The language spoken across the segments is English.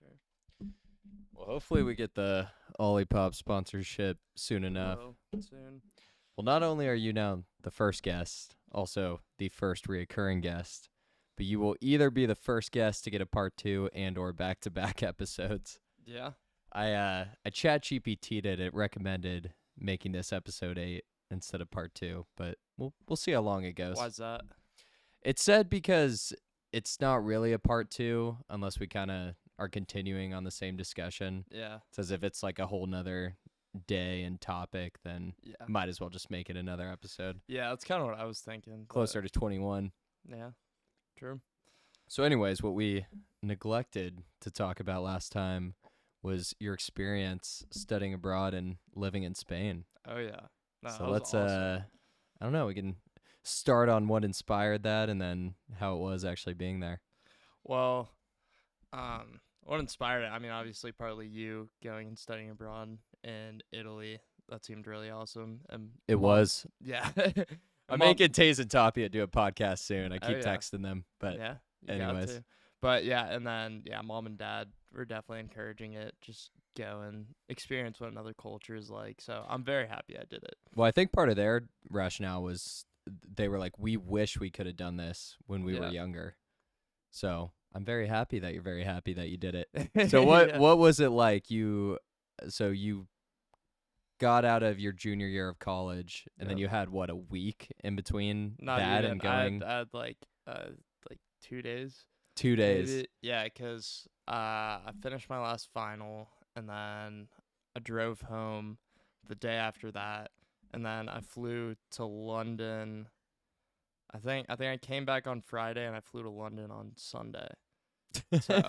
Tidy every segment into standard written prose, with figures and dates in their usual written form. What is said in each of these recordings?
sure. Well, hopefully we get the Olipop sponsorship soon enough. Soon. Well, not only are you now the first guest, also the first reoccurring guest, but you will either be the first guest to get a part 2 and or back-to-back episodes. Yeah. I chat GPT'd it. It recommended making this episode 8 instead of part 2, but we'll see how long it goes. Why's that? It said because it's not really a part 2 unless we kind of are continuing on the same discussion. Yeah. It's as if it's like a whole nother day and topic, then Yeah. might as well just make it another episode. Yeah, that's kind of what I was thinking. Closer to 21. Yeah. True. So anyways, what we neglected to talk about last time was your experience studying abroad and living in Spain. Oh yeah. No, So that was let's awesome. I don't know, we can start on what inspired that and then how it was actually being there. Well, what inspired it? I mean, obviously, partly you going and studying abroad in Italy. That seemed really awesome. And It was. Yeah. I'm Mom- making Taze and Tapia do a podcast soon. I Oh, keep yeah. texting them, but yeah. You got anyways. to. But yeah, and then Mom and Dad were definitely encouraging it. Just go and experience what another culture is like. So I'm very happy I did it. Well, I think part of their rationale was they were like, we wish we could have done this when we were Yeah. younger. So I'm very happy that you're very happy that you did it. So what was it like? You got out of your junior year of college, and then Yep. you had what, a week in between Not that even. and going I had like 2 days. 2 days. Maybe. Yeah, because I finished my last final, and then I drove home the day after that, and then I flew to London. I think I came back on Friday, and I flew to London on Sunday. So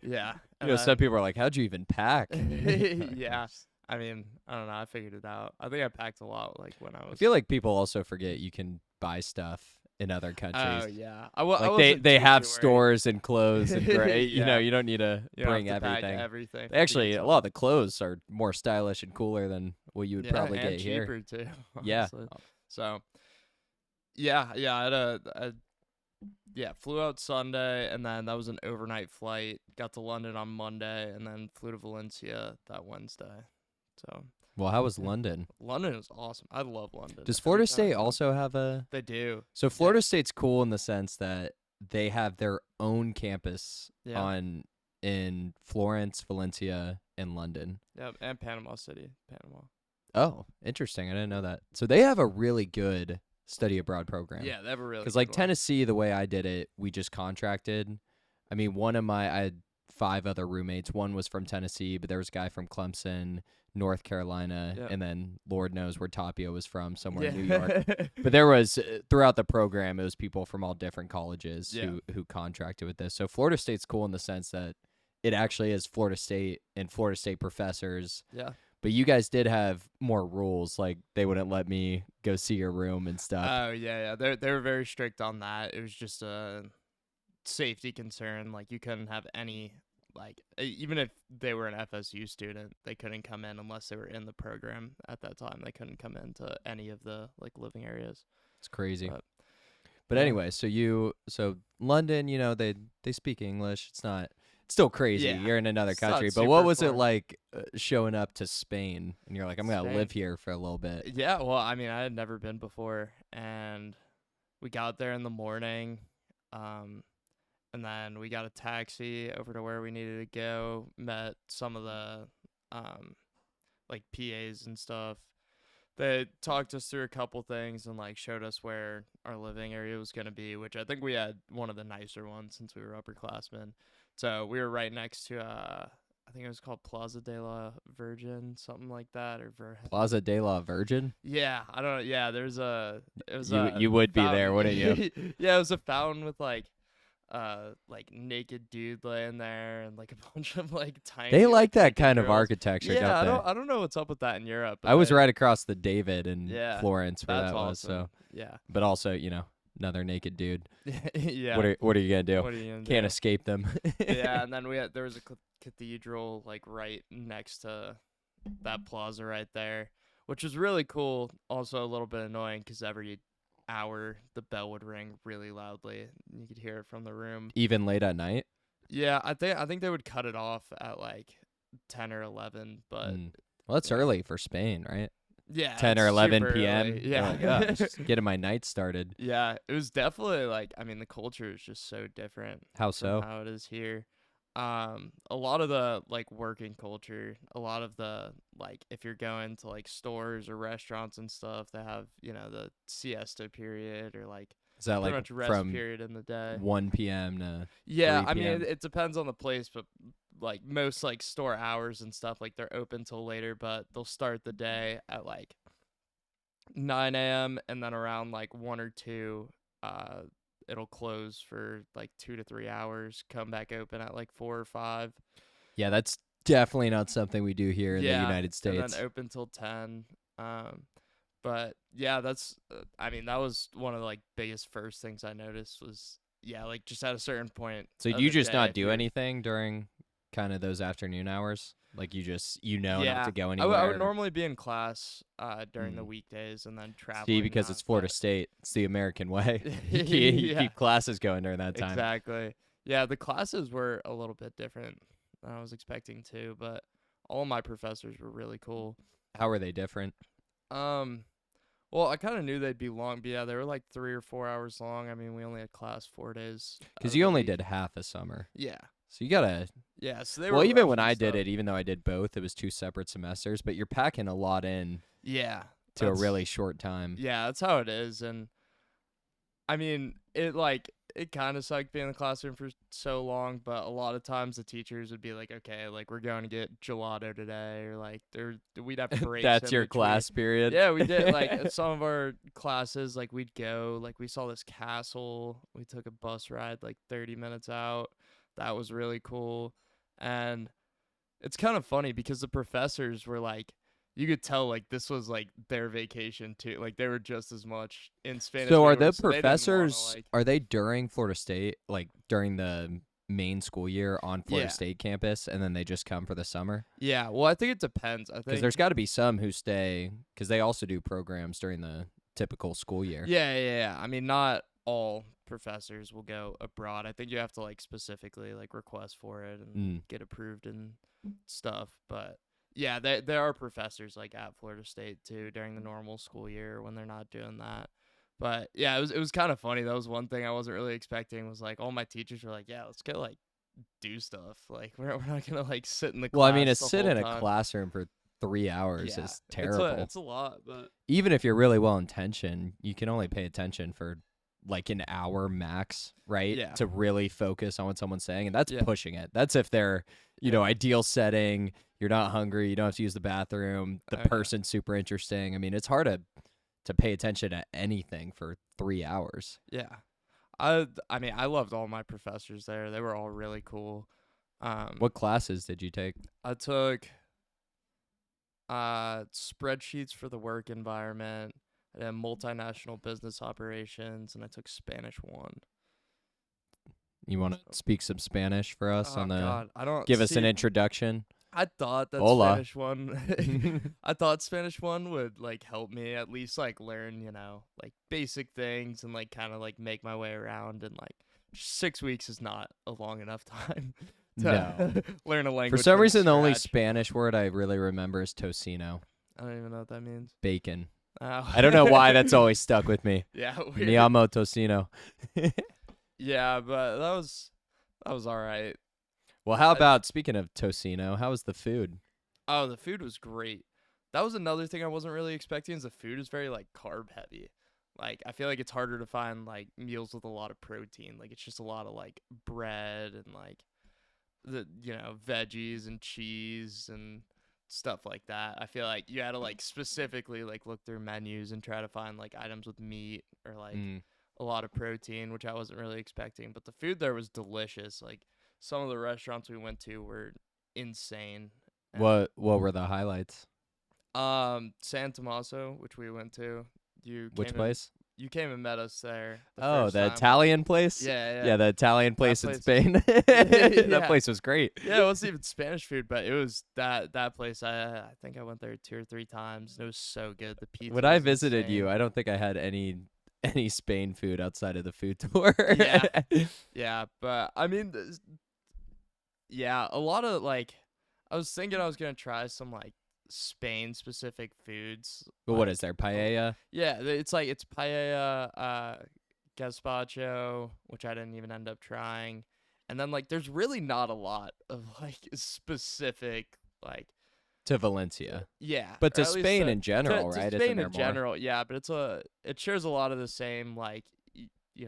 yeah, You know, some people are like, how'd you even pack? yeah. I mean, I don't know. I figured it out. I think I packed a lot, like when I was. I feel like people also forget you can buy stuff in other countries. Oh yeah, Like they have stores and clothes and you know, Yeah. you don't need to You don't bring have to pack everything. everything. Actually, a lot of the clothes are more stylish and cooler than what you would probably and get here. cheaper too. Yeah. Honestly. So, I had flew out Sunday, and then that was an overnight flight. Got to London on Monday, and then flew to Valencia that Wednesday. So Well, how was London? London was awesome. I love London. Does Every Florida time I State go. also have a? They do. So Florida State's cool in the sense that they have their own campus Yeah. in Florence, Valencia, and London. Yep, and Panama City, Panama. Oh, interesting. I didn't know that. So they have a really good study abroad program. Yeah, they have a really. Because good like one. Tennessee, the way I did it, we just contracted. I mean, I had 5 other roommates. One was from Tennessee, but there was a guy from Clemson, North Carolina, Yeah. and then Lord knows where Tapia was from, somewhere in New Yeah. York. But there was throughout the program, it was people from all different colleges Yeah. who contracted with this. So Florida State's cool in the sense that it actually is Florida State and Florida State professors. Yeah. But you guys did have more rules, like they wouldn't let me go see your room and stuff. Oh yeah. They were very strict on that. It was just a safety concern. Like you couldn't have any even if they were an FSU student, they couldn't come in unless they were in the program at that time. They couldn't come into any of the living areas. It's crazy. But yeah. anyway, so London, you know, they speak English. It's still crazy. Yeah. You're in another It's not country. But what super was it foreign. like showing up to Spain and you're like, I'm going to Spain. live here for a little bit. Yeah, well, I mean, I had never been before, and we got there in the morning, and then we got a taxi over to where we needed to go, met some of the, PAs and stuff. They talked us through a couple things and, showed us where our living area was going to be, which I think we had one of the nicer ones since we were upperclassmen. So we were right next to, I think it was called Plaza de la Virgin, something like that, or Plaza de la Virgin? Yeah, I don't know. Yeah, it was You would be fountain. there, wouldn't you? Yeah, it was a fountain with naked dude laying there and a bunch of tiny. They like that naked kind of girls. architecture, Yeah, don't they? I don't know what's up with that in Europe. But I was they- right across the David in Yeah, Florence where That's that awesome. was. So, Yeah. but also, you know, another naked dude. Yeah. What are you gonna do? What are you gonna Can't do? escape them. Yeah, and then there was a cathedral right next to that plaza right there, which was really cool. Also a little bit annoying because every hour the bell would ring really loudly. You could hear it from the room. Even late at night. Yeah, I think they would cut it off at like 10 or 11, but Well, that's yeah. early for Spain, right? Yeah, 10 it's or super 11 early. p.m. You're Yeah. like, oh, just getting my night started. Yeah, it was definitely like, I mean, the culture is just so different How from so? how it is here. A lot of the like working culture, a lot of the like if you're going to like stores or restaurants and stuff, they have, the siesta period or like Is that pretty like much rest from period in the day. 1 p.m. to Yeah, 3 I mean, it, p.m.? it depends on the place, but like most like store hours and stuff, like they're open till later, but they'll start the day at like 9 a.m. and then around like 1 or 2, uh, it'll close for like 2 to 3 hours, come back open at like 4 or 5. Yeah, that's definitely not something we do here in the Yeah, United and then States. open till 10. But yeah, I mean, that was one of the like biggest first things I noticed was, yeah, like just at a certain point So of you the just day, not if do you're, anything during kind of those afternoon hours? Like you know not yeah, to go I would anywhere? normally be in class during the Mm. weekdays and then See, traveling because that, it's Florida but State. It's the American way. You yeah, keep classes going during that time. exactly. Yeah, the classes were a little bit different than I was expecting too, but all of my professors were really cool. How are they different? Um, well, I kind of knew they'd be long, but yeah, they were like 3 or 4 hours long. I mean, we only had class 4 days out Because of you the only week. did half a summer. Yeah, So you gotta. yeah. So they Well, were even when rushing I did stuff. it, even though I did both, it was 2 separate semesters. But you're packing a lot in Yeah, to a that's really short time. yeah, that's how it is, and I mean, it kind of sucked being in the classroom for so long, but a lot of times the teachers would be like, "Okay, like we're going to get gelato today," or like we'd have breaks That's in your between. class period. Yeah, we did like at some of our classes, like we'd go, like we saw this castle. We took a bus ride like 30 minutes out. That was really cool, and it's kind of funny because the professors were like, you could tell like this was like their vacation too. Like they were just as much in Spain as So we are were, the so they didn't want to professors like. are they during Florida State, like during the main school year on Florida Yeah, State campus, and then they just come for the summer? yeah. Well, I think it depends. I Because there's think. got to be some who stay because they also do programs during the typical school year. Yeah, yeah, yeah. I mean, not all professors will go abroad. I think you have to like specifically like request for it and Mm. get approved and stuff. But yeah, there are professors like at Florida State too during the normal school year when they're not doing that. But yeah, it was kind of funny. That was one thing I wasn't really expecting. Was like all my teachers were like, "Yeah, let's go like do stuff. Like we're not gonna like sit in the Well, I mean, to class the sit whole in a time." classroom for 3 hours Yeah, is terrible. it's a lot, but Even if you're really well intentioned, you can only pay attention for like an hour max, right? yeah, To really focus on what someone's saying. And that's yeah, pushing it. That's if they're, yeah. ideal setting, you're not hungry, you don't have to use the bathroom, the Oh yeah. person's super interesting. I mean, it's hard to pay attention to anything for 3 hours. Yeah. I mean, I loved all my professors there. They were all really cool. What classes did you take? I took spreadsheets for the work environment. I did multinational business operations, and I took Spanish 1. You want to speak some Spanish for us Oh on the God, I don't give us an see. introduction? I thought that Hola. Spanish 1 I thought Spanish 1 would like help me at least like learn, like basic things and like kind of like make my way around, and like 6 weeks is not a long enough time No. to learn a For language some from reason, the only scratch. Spanish word I really remember is tocino, I don't even know what that means. bacon. Oh. I don't know why that's always stuck with me. Yeah, Mi weird. amo tocino. Yeah, but that was all right. Well, how I, about speaking of tocino? How was the food? oh, the food was great. That was another thing I wasn't really expecting. Is the food is very like carb heavy. Like I feel like it's harder to find like meals with a lot of protein. Like it's just a lot of like bread and like the veggies and cheese and stuff like that. I feel like you had to like specifically like look through menus and try to find like items with meat or like Mm. a lot of protein, which I wasn't really expecting. But the food there was delicious. Like some of the restaurants we went to were insane. And What were the highlights? San Tommaso, which we went to, you Which came and place? you came and met us there the Oh, first the time. Italian place? Yeah, yeah. Yeah, the Italian That place in place. Spain. That Yeah. place was great. Yeah, it wasn't even Spanish food, but it was that place. I think I went there 2 or 3 times. And it was so good. The pizza When I was visited you, insane. I don't think I had any Spain food outside of the food tour. Yeah, yeah, but I mean, Yeah, a lot of like I was thinking I was gonna try some like Spain specific foods. But what is there? Oh, Paella? yeah, it's paella, gazpacho, which I didn't even end up trying, and then like there's really not a lot of like specific like To Valencia. yeah, But or to at least Spain in general, to right? Isn't Spain there in more? general, yeah, but it shares a lot of the same like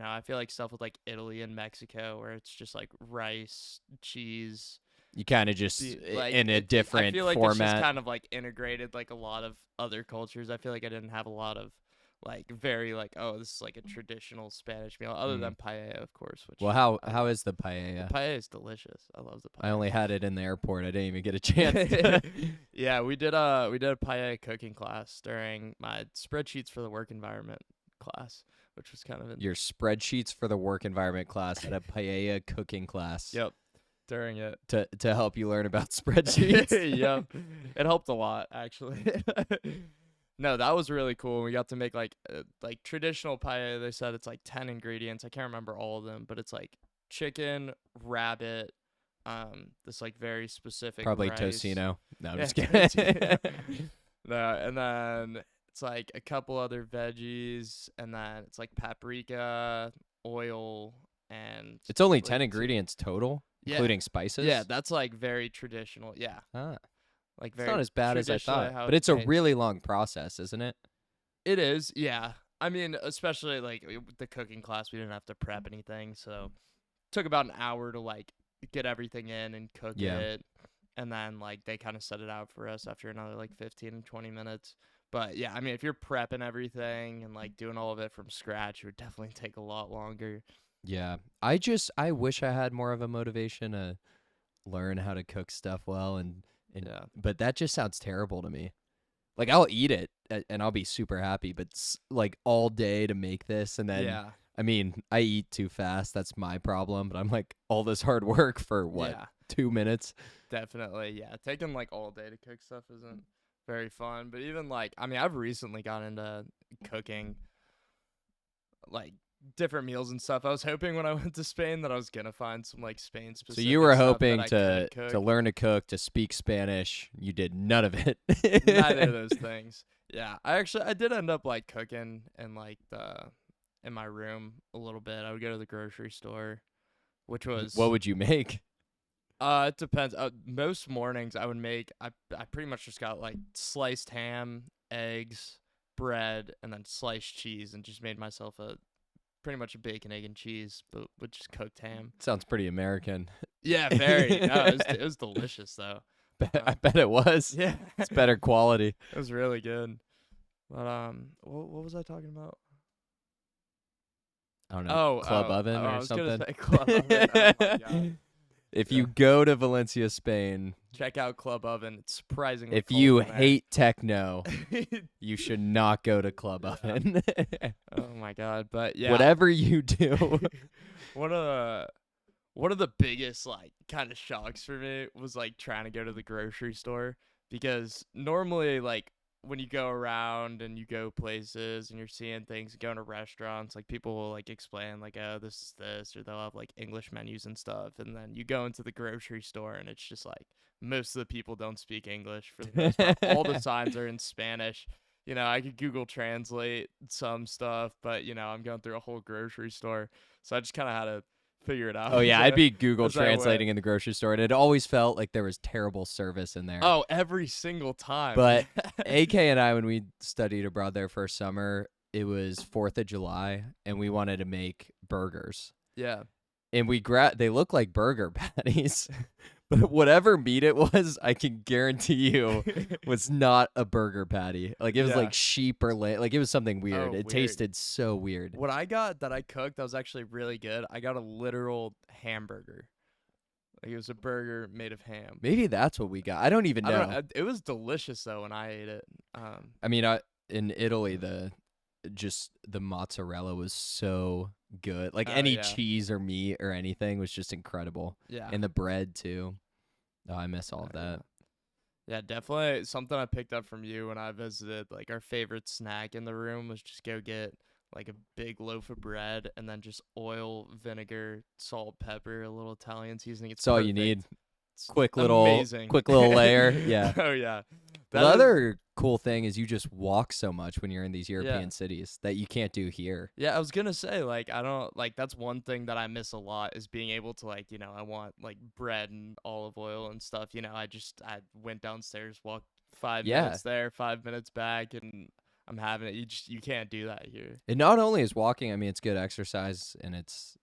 I feel like stuff with like Italy and Mexico where it's just like rice, cheese, You kind of just like in a I different feel like it's just format. kind of like integrated like a lot of other cultures. I feel like I didn't have a lot of like very like oh this is like a traditional Spanish meal other Mm. than paella of course, which Well, how I how love. is the The paella? paella is delicious. I love the I only paella. had it in the airport. I didn't even get a chance to. Yeah, we did a paella cooking class during my spreadsheets for the work environment class, which was kind of Your spreadsheets for the work environment class at a paella cooking class yep during it. to help you learn about spreadsheets. Yep, it helped a lot actually. No, that was really cool. We got to make like traditional paella. They said it's like 10 ingredients. I can't remember all of them, but it's like chicken, rabbit, this like very specific Probably rice. tocino. No, I'm Yeah, just kidding. no, and then it's like a couple other veggies, and then it's like paprika, oil, and It's only like 10 ingredients total, yeah, including yeah. spices. That's like very traditional. Yeah, Ah, like it's not very as bad as I traditionally thought, how but it's it's a made. really long process, isn't it? It is, yeah. I mean, especially like with the cooking class, we didn't have to prep anything, so took about an hour to like get everything in and cook Yeah. it, and then like they kind of set it out for us after another like 15 and 20 minutes. But yeah, I mean, if you're prepping everything and like doing all of it from scratch, it would definitely take a lot longer. Yeah. I wish I had more of a motivation to learn how to cook stuff well and Yeah, but that just sounds terrible to me. Like I'll eat it and I'll be super happy, but like all day to make this and then yeah, I mean, I eat too fast. That's my problem, but I'm like all this hard work for what? yeah, 2 minutes? definitely. Yeah, taking like all day to cook stuff isn't very fun. But even like, I mean, I've recently gotten into cooking like different meals and stuff. I was hoping when I went to Spain that I was gonna find some like Spain So you specific were stuff that hoping I to could cook. learn to cook, to speak Spanish. You did none of it. Neither of those things. Yeah, I did end up like cooking in like the in my room a little bit. I would go to the grocery store, which What was would you make? it depends. Most mornings I would make I pretty much just got like sliced ham, eggs, bread, and then sliced cheese, and just made myself a pretty much a bacon, egg, and cheese, but with just cooked ham. Sounds pretty American. Yeah, very. No, it was delicious though. I bet it was. Yeah, It's better quality. it was really good. But what was I talking about? I don't know, club Oh, oven I or was gonna something. say Club Oven. Oh my god. If Yeah. you go to Valencia, Spain, Check out Club Oven. It's surprisingly if cold you in there. hate techno, you should not go to Club Yeah. Oven. Oh my god. But yeah. Whatever you do. one of the one of the biggest like kind of shocks for me was like trying to go to the grocery store because normally like when you go around and you go places and you're seeing things going to restaurants like people will like explain like oh this is this or they'll have like English menus and stuff and then you go into the grocery store and it's just like most of the people don't speak English for the most part. All the signs are in Spanish. I could Google Translate some stuff, but I'm going through a whole grocery store, so I just kind of had to figure it out. Oh yeah, I'd be Google as I went. translating in the grocery store, and it always felt like there was terrible service in there. Oh, every single time. But AK and I, when we studied abroad there for a summer, it was 4th of July, and we wanted to make burgers. yeah, And they look like burger patties, but whatever meat it was, I can guarantee you was not a burger patty. Like it was Yeah. like sheep or like it was something weird. Oh, It weird. tasted so weird. What I got that I cooked that was actually really good. I got a literal hamburger. Like it was a burger made of ham. Maybe that's what we got. I don't even I know. don't know. It was delicious though when I ate it. I mean, in Italy, the mozzarella was so good. Like Oh, any yeah. cheese or meat or anything was just incredible, Yeah. and the bread too. Oh, I miss all of that. Yeah, definitely something I picked up from you when I visited. Like our favorite snack in the room was just go get like a big loaf of bread and then just oil, vinegar, salt, pepper, a little Italian seasoning. It's That's all you perfect. need. It's quick little amazing. layer. Yeah. Oh yeah. Well, That the is other cool thing is you just walk so much when you're in these yeah. European cities that you can't do here. Yeah, I was gonna say like I don't like that's one thing that I miss a lot is being able to like I want like bread and olive oil and stuff. I went downstairs, walked five Yeah. minutes there, 5 minutes back, and I'm having it. You can't do that here. It not only is walking, I mean, it's good exercise and it's,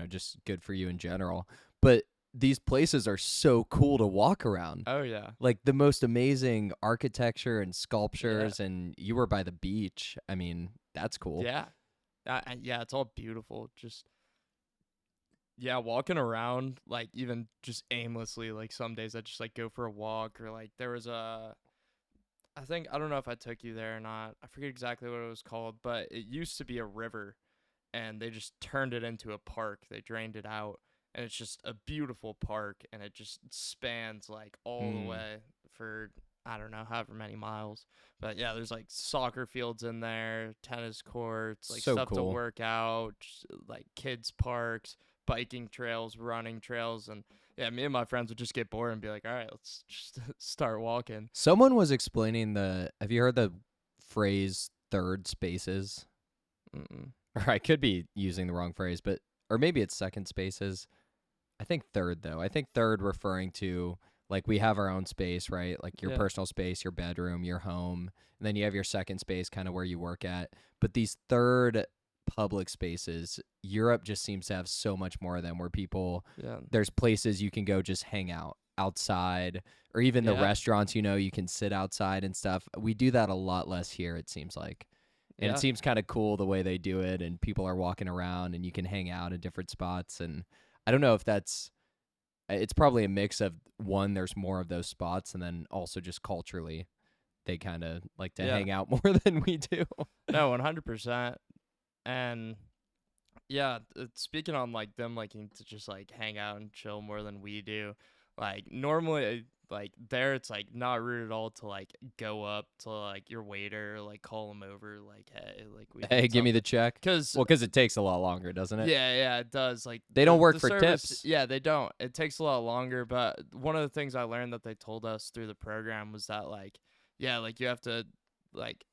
just good for you in general, but these places are so cool to walk around. Oh yeah, Like the most amazing architecture and yeah, sculptures, and you were by the beach. I mean, that's cool. yeah, yeah. It's all beautiful. Just yeah, walking around like even just aimlessly. Like some days I just like go for a walk or like there was a I don't know if I took you there or not. I forget exactly what it was called, but it used to be a river and they just turned it into a park. They drained it out and it's just a beautiful park and it just spans like all the Mm, way for I don't know, however many miles. But yeah, there's like soccer fields in there, tennis courts, like so stuff to cool. work out, like kids parks, biking trails, running trails and yeah, me and my friends would just get bored and be like, "All right, let's just start walking." Someone was explaining have you heard the phrase third spaces? Mm-mm. Or I could be using the wrong phrase, or maybe it's second spaces. I think third though. I think third referring to like we have our own space, right? Like your Yeah. personal space, your bedroom, your home, and then you have your second space kind of where you work at. But these third public spaces, Europe just seems to have so much more of them where Yeah. there's places you can go just hang out outside or even the Yeah. restaurants, you can sit outside and stuff. We do that a lot less here, it seems like. And it Yeah. seems kind of cool the way they do it and people are walking around and you can hang out in different spots and I don't know if it's probably a mix of one there's more of those spots and then also just culturally they kind of like to Yeah. hang out more than we do. No, 100%. And yeah, speaking on like them liking to just like hang out and chill more than we do. Like normally like there it's like not rude at all to like go up to like your waiter, like call them over like hey, like we Hey, need give me the something. check. Cuz Well, cuz it takes a lot longer, doesn't it? yeah, yeah, it does. Like They don't the work for service, tips. yeah, they don't. It takes a lot longer, but one of the things I learned that they told us through the program was that like yeah, like you have to like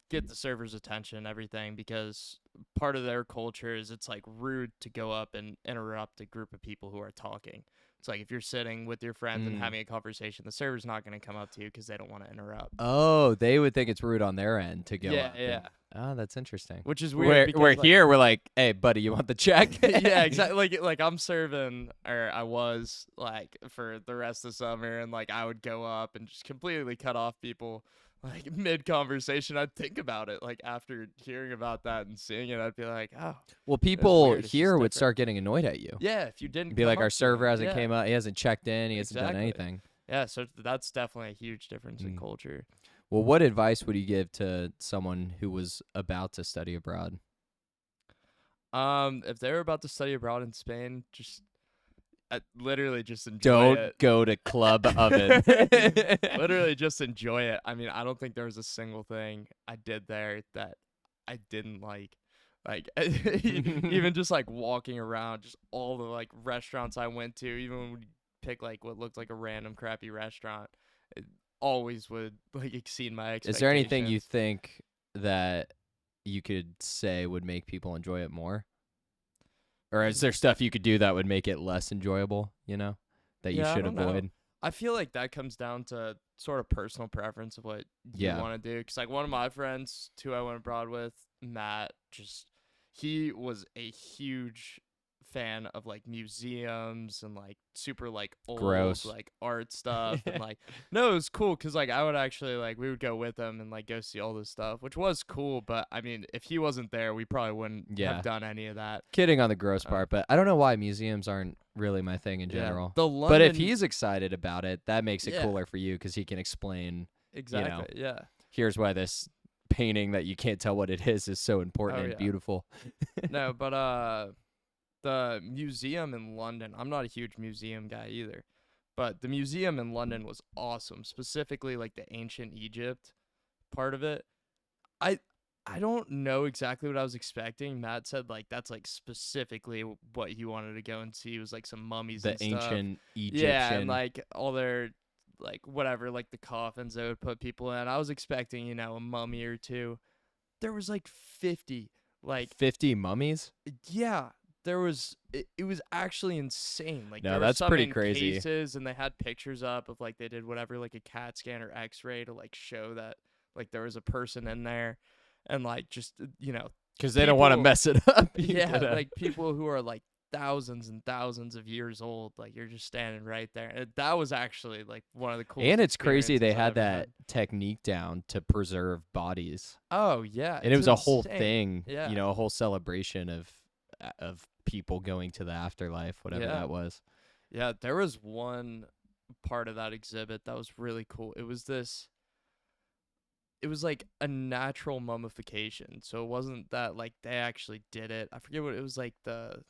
get the server's attention and everything because part of their culture is it's like rude to go up and interrupt a group of people who are talking. It's like if you're sitting with your friends and Mm. having a conversation, the server's not going to come up to you because they don't want to interrupt. Oh, they would think it's rude on their end to go Yeah, up and yeah. oh, that's interesting. Which is weird We're because like here, we're like, hey, buddy, you want the check? yeah, exactly. Like I'm serving, or I was like for the rest of summer, and like I would go up and just completely cut off people like mid conversation. I'd think about it like after hearing about that and seeing it, I'd be like, oh, Well, that's people weird. It's just here would different. start getting annoyed at you. Yeah, if you didn't Be come like, our up to server them, hasn't yeah, came out, he hasn't checked in, he hasn't done exactly. anything. Yeah, so that's definitely a huge difference in Mm. culture. Well, what advice would you give to someone who was about to study abroad? If they were about to study abroad in Spain, just literally just enjoy Don't it. go to Club Oven. Literally just enjoy it. I mean, I don't think there was a single thing I did there that I didn't like. Like even just like walking around, just all the like restaurants I went to, even when we pick like what looked like a random crappy restaurant, it always would like exceed my Is there anything you expectations. think that you could say would make people enjoy it more? Or is there stuff you could do that would make it less enjoyable, that you Yeah, I should don't know. avoid? I feel like that comes down to sort of personal preference of what you Yeah. want to do. Cause like one of my friends, who I went abroad with, Matt, just he was a huge fan of like museums and like super like old Gross. like art stuff and like no, it was cool because like I would actually like we would go with him and like go see all this stuff, which was cool. But I mean, if he wasn't there, we probably wouldn't Yeah. have done any of that. Kidding on the gross Uh, part, but I don't know why museums aren't really my thing in yeah, general. the But if London, he's excited about it, that makes it yeah, cooler for you because he can explain, exactly, yeah. here's why this painting that you can't tell what it is so important Oh and yeah. beautiful. No, but the museum in London, I'm not a huge museum guy either. But the museum in London was awesome, specifically like the ancient Egypt part of it. I I don't know exactly what I was expecting. Matt said like that's like specifically what he wanted to go and see was like some mummies The and stuff. ancient Yeah, and Egyptian. like all their like whatever, like the coffins they would put people in. I was expecting, a mummy or two. There was like 50. Like 50 mummies? yeah, it was actually insane. Like No, there were that's some pretty in crazy. cases and they had pictures up of like they did whatever like a CAT scan or x-ray to like show that like there was a person in there and like just Because they don't want to people mess it up. You yeah, gotta. like people who are like thousands and thousands of years old, like you're just standing right there. And that was actually like one of the coolest And it's crazy they experiences I had ever that had. technique down to preserve bodies. Oh yeah, And it it's was a whole insane. thing, Yeah. a whole celebration of people going to the afterlife, whatever Yeah. that was. Yeah, there was one part of that exhibit that was really cool. It was like a natural mummification. So it wasn't that like they actually did it. I forget what it was, like the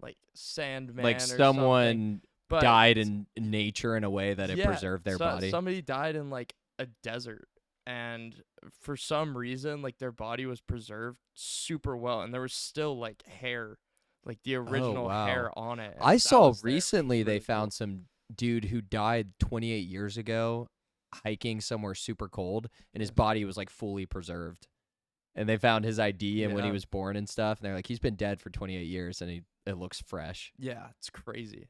like Like Sandman or something. someone But died in nature in a way that it yeah, preserved their so body. somebody died in like a desert and for some reason like their body was preserved super well and there was still like hair, like the Oh, original wow. hair on it I and that saw was there, which was recently they really found cool. some dude who died 28 years ago hiking somewhere super cold, and his Yeah. body was like fully preserved. And they found his ID and when he Yeah. was born and stuff, and they're like, he's been dead for 28 years and it looks fresh. Yeah, it's crazy.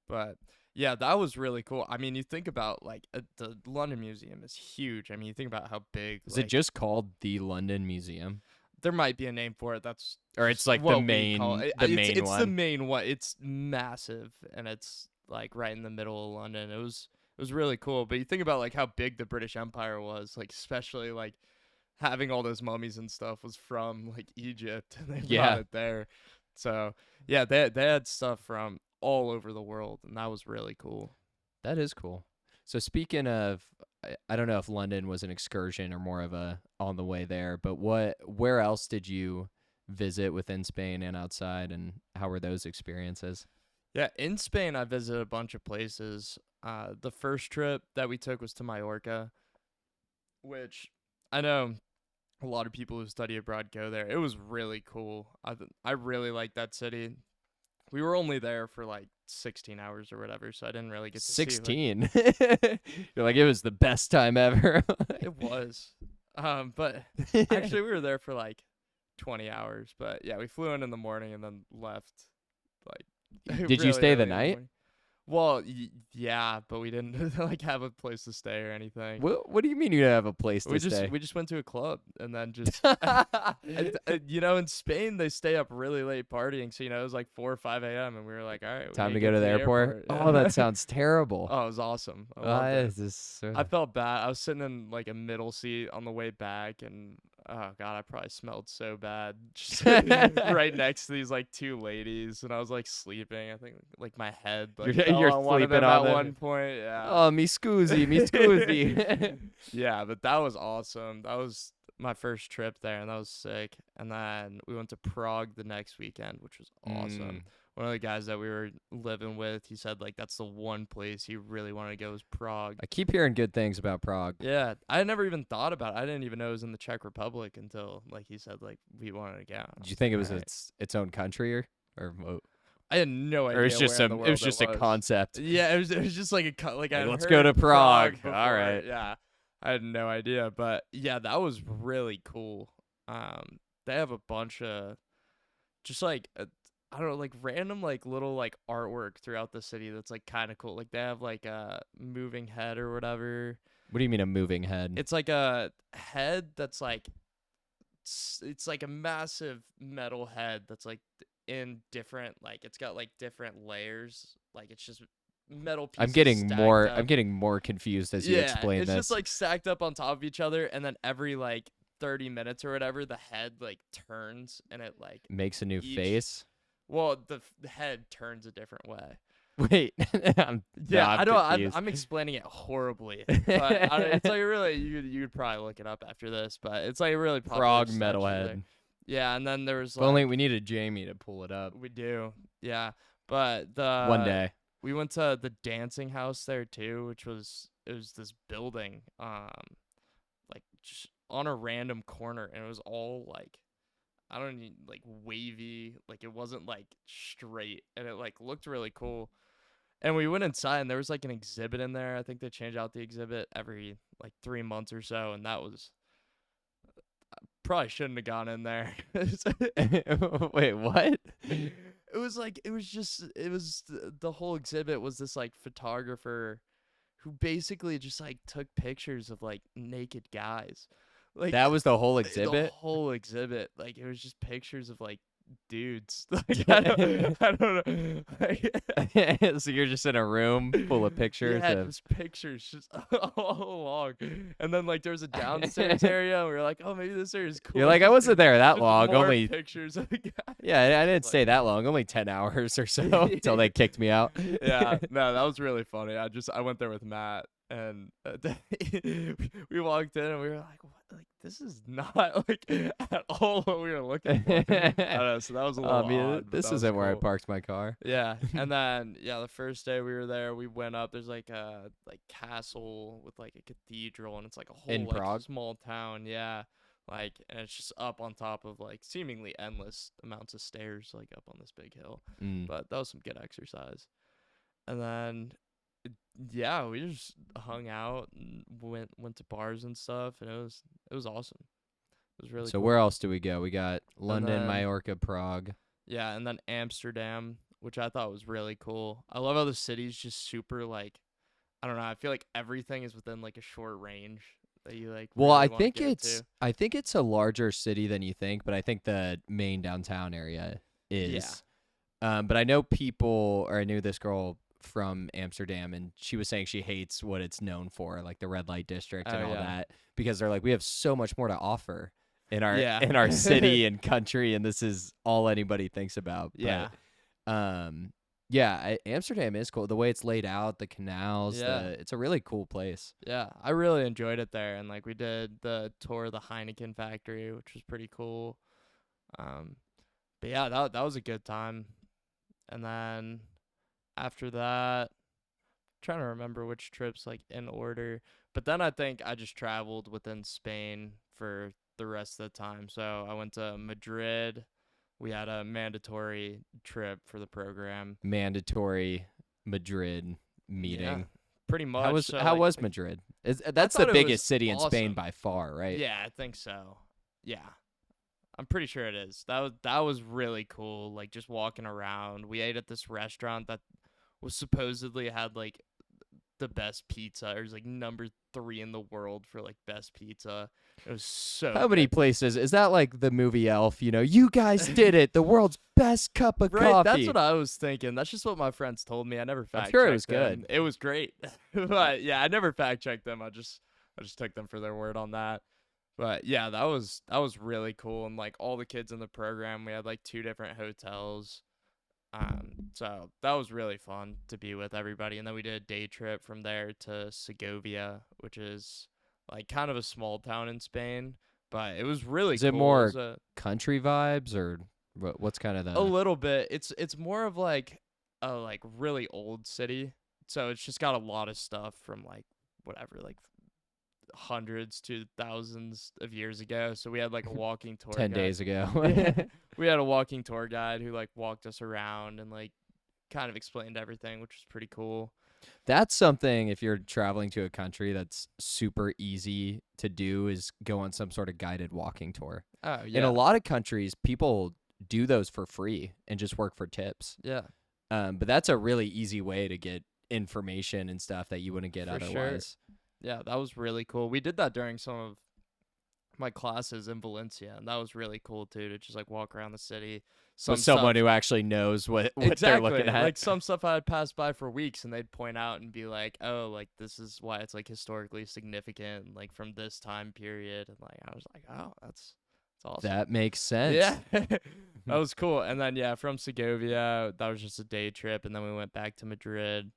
But yeah, that was really cool. I mean, you think about like the London Museum is huge. I mean, you think about how big Is it like just called the London Museum? there might be a name for it. That's Or it's just like the what we call main it. the main It's the one? main one. It's massive and it's like right in the middle of London. It was really cool. But you think about like how big the British Empire was, like especially like having all those mummies and stuff was from like Egypt and they brought Yeah, it there. So yeah, they had stuff from all over the world and that was really cool. that is cool. So speaking of, I don't know if London was an excursion or more of a on the way there, but where else did you visit within Spain and outside, and how were those experiences? Yeah, in Spain, I visited a bunch of places. The first trip that we took was to Mallorca, which I know a lot of people who study abroad go there. It was really cool. I really liked that city. We were only there for like 16 hours or whatever, so I didn't really get to see like 16. You're like, it was the best time ever. it was. But actually, we were there for like 20 hours. But yeah, we flew in the morning and then left like Did you really stay the early in the night? morning. Well, yeah, but we didn't like have a place to stay or anything. What do you mean you don't have a place to stay? We just went to a club and then just in Spain they stay up really late partying. So it was like 4 or 5 a.m. and we were like, all right, we Time gotta to go get to to the the airport? airport. Oh, that Yeah. sounds terrible. Oh, it was awesome. I loved it. This is I felt bad. I was sitting in like a middle seat on the way back, and oh god, I probably smelled so bad. Just right next to these like two ladies, and I was like sleeping. I think like my head like fell you're on one of sleeping them on at the. one point. Yeah. Oh, mi scusi, mi scusi. Yeah, but that was awesome. That was my first trip there, and that was sick. And then we went to Prague the next weekend, which was awesome. Mm. One of the guys that we were living with, he said like that's the one place he really wanted to go is Prague. I keep hearing good things about Prague. Yeah, I had never even thought about it. I didn't even know it was in the Czech Republic until like he said like we wanted to go. I Did you was think it like, was all right. its own country or I had no or it's idea just where in the it was world it just a was. concept? Yeah, it was just like like I Like, had let's go to heard Prague. Before. All right. Yeah, I had no idea, but yeah, that was really cool. They have a bunch of just like I don't know, like random like little like artwork throughout the city that's like kind of cool. Like they have like a moving head or whatever. What do you mean a moving head? It's like a head that's like it's like a massive metal head that's like in different like it's got like different layers. Like it's just metal pieces stacked I'm up. getting more confused as you Yeah, explain it's just this. like stacked up on top of each other, and then every like 30 minutes or whatever, the head like turns and it like Makes a new each face. well the head turns a different way. Wait, Yeah, I'm I don't. confused. I'm explaining it horribly, but it's like really you could probably look it up after this, but it's like a really popular Prague statue there. metalhead. Yeah, and then there was If only like we needed Jamie to pull it up we do, yeah, but one day. we went to the dancing house there too, which was it was this building, like just on a random corner, and it was all like, I don't need like wavy, like it wasn't like straight, and it like looked really cool. And we went inside, and there was like an exhibit in there. I think they change out the exhibit every like 3 months or so, and that was probably shouldn't have gone in there. Wait, what? It was like the whole exhibit was this like photographer who basically just like took pictures of like naked guys. Like That was the whole the exhibit? whole exhibit, like it was just pictures of like dudes. Like I don't know. Like, So you're just in a room full of pictures yeah, of. just pictures just all along. And then like there was a downstairs area, and we were like, oh, maybe this area is cool. You're like, I wasn't there that Just long. more Only pictures of the guy. Yeah, I didn't Like, stay that long. Only 10 hours or so until they kicked me out. yeah, no, that was really funny. I went there with Matt, and we walked in, and we were like, what? Like this is not like at all what we were looking for. I don't know, so that was a little odd. But This that was isn't where I cool. parked my car. Yeah, and then yeah, the first day we were there, we went up. There's like a like castle with like a cathedral, and it's like a whole In like Prague? small town. Yeah, like and it's just up on top of like seemingly endless amounts of stairs, like up on this big hill. Mm. But that was some good exercise. And then yeah, we just hung out and went to bars and stuff, and it was awesome. It was really So cool. where else do we go? We got London, then- Majorca, Prague. Yeah, and then Amsterdam, which I thought was really cool. I love how the city's just super like, I don't know. I feel like everything is within like a short range that you like Well, really I want to think get it's to. I think it's a larger city than you think, but I think the main downtown area is. But I know people, or I knew this girl from Amsterdam, and she was saying she hates what it's known for, like the red light district and Oh, all yeah. that, because they're like, we have so much more to offer in our Yeah. in our city and country, and this is all anybody thinks about. Yeah. But, yeah, Amsterdam is cool. The way it's laid out, the canals, Yeah. it's a really cool place. Yeah, I really enjoyed it there, and like we did the tour of the Heineken factory, which was pretty cool. But yeah, that was a good time. And then after that, trying to remember which trips like in order. But then I think I just traveled within Spain for the rest of the time. So I went to Madrid. We had a mandatory trip for the program. Mandatory Madrid meeting. Yeah, pretty much. How like, was Madrid? That's the thought it biggest was city in Spain awesome. by far, right? Yeah, I think so. Yeah. I'm pretty sure it is. That was really cool. Like just walking around. We ate at this restaurant that was supposedly had like the best pizza. It was like number 3 in the world for like best pizza. It was so How many good. places is that? Like the movie Elf? You guys did it. The world's best cup of Right, coffee. that's what I was thinking. That's just what my friends told me. I never fact sure it was checked them. good. It was great. But yeah, I never fact checked them. I just took them for their word on that. But yeah, that was really cool, and like all the kids in the program, we had like 2 different hotels. So that was really fun to be with everybody, and then we did a day trip from there to Segovia, which is like kind of a small town in Spain, but it was really Is cool. it more was country vibes, or what's kind of a the? little bit. It's more of like a like really old city, so it's just got a lot of stuff from like whatever like hundreds to thousands of years ago. So we had like a walking tour 10 guide. days ago. Yeah. We had a walking tour guide who like walked us around and like kind of explained everything, which was pretty cool. That's something, if you're traveling to a country, that's super easy to do, is go on some sort of guided walking tour. Oh In yeah. a lot of countries, people do those for free and just work for tips. Yeah. But that's a really easy way to get information and stuff that you wouldn't get For sure. otherwise. Yeah, that was really cool. We did that during some of my classes in Valencia, and that was really cool too, to just like walk around the city. With someone who actually knows what they're exactly looking at. like some stuff I had passed by for weeks, and they'd point out and be like, "Oh, like this is why it's like historically significant, like from this time period." And like I was like, "Oh, that's awesome." That makes sense. Yeah, that was cool. And then yeah, from Segovia, that was just a day trip, and then we went back to Madrid.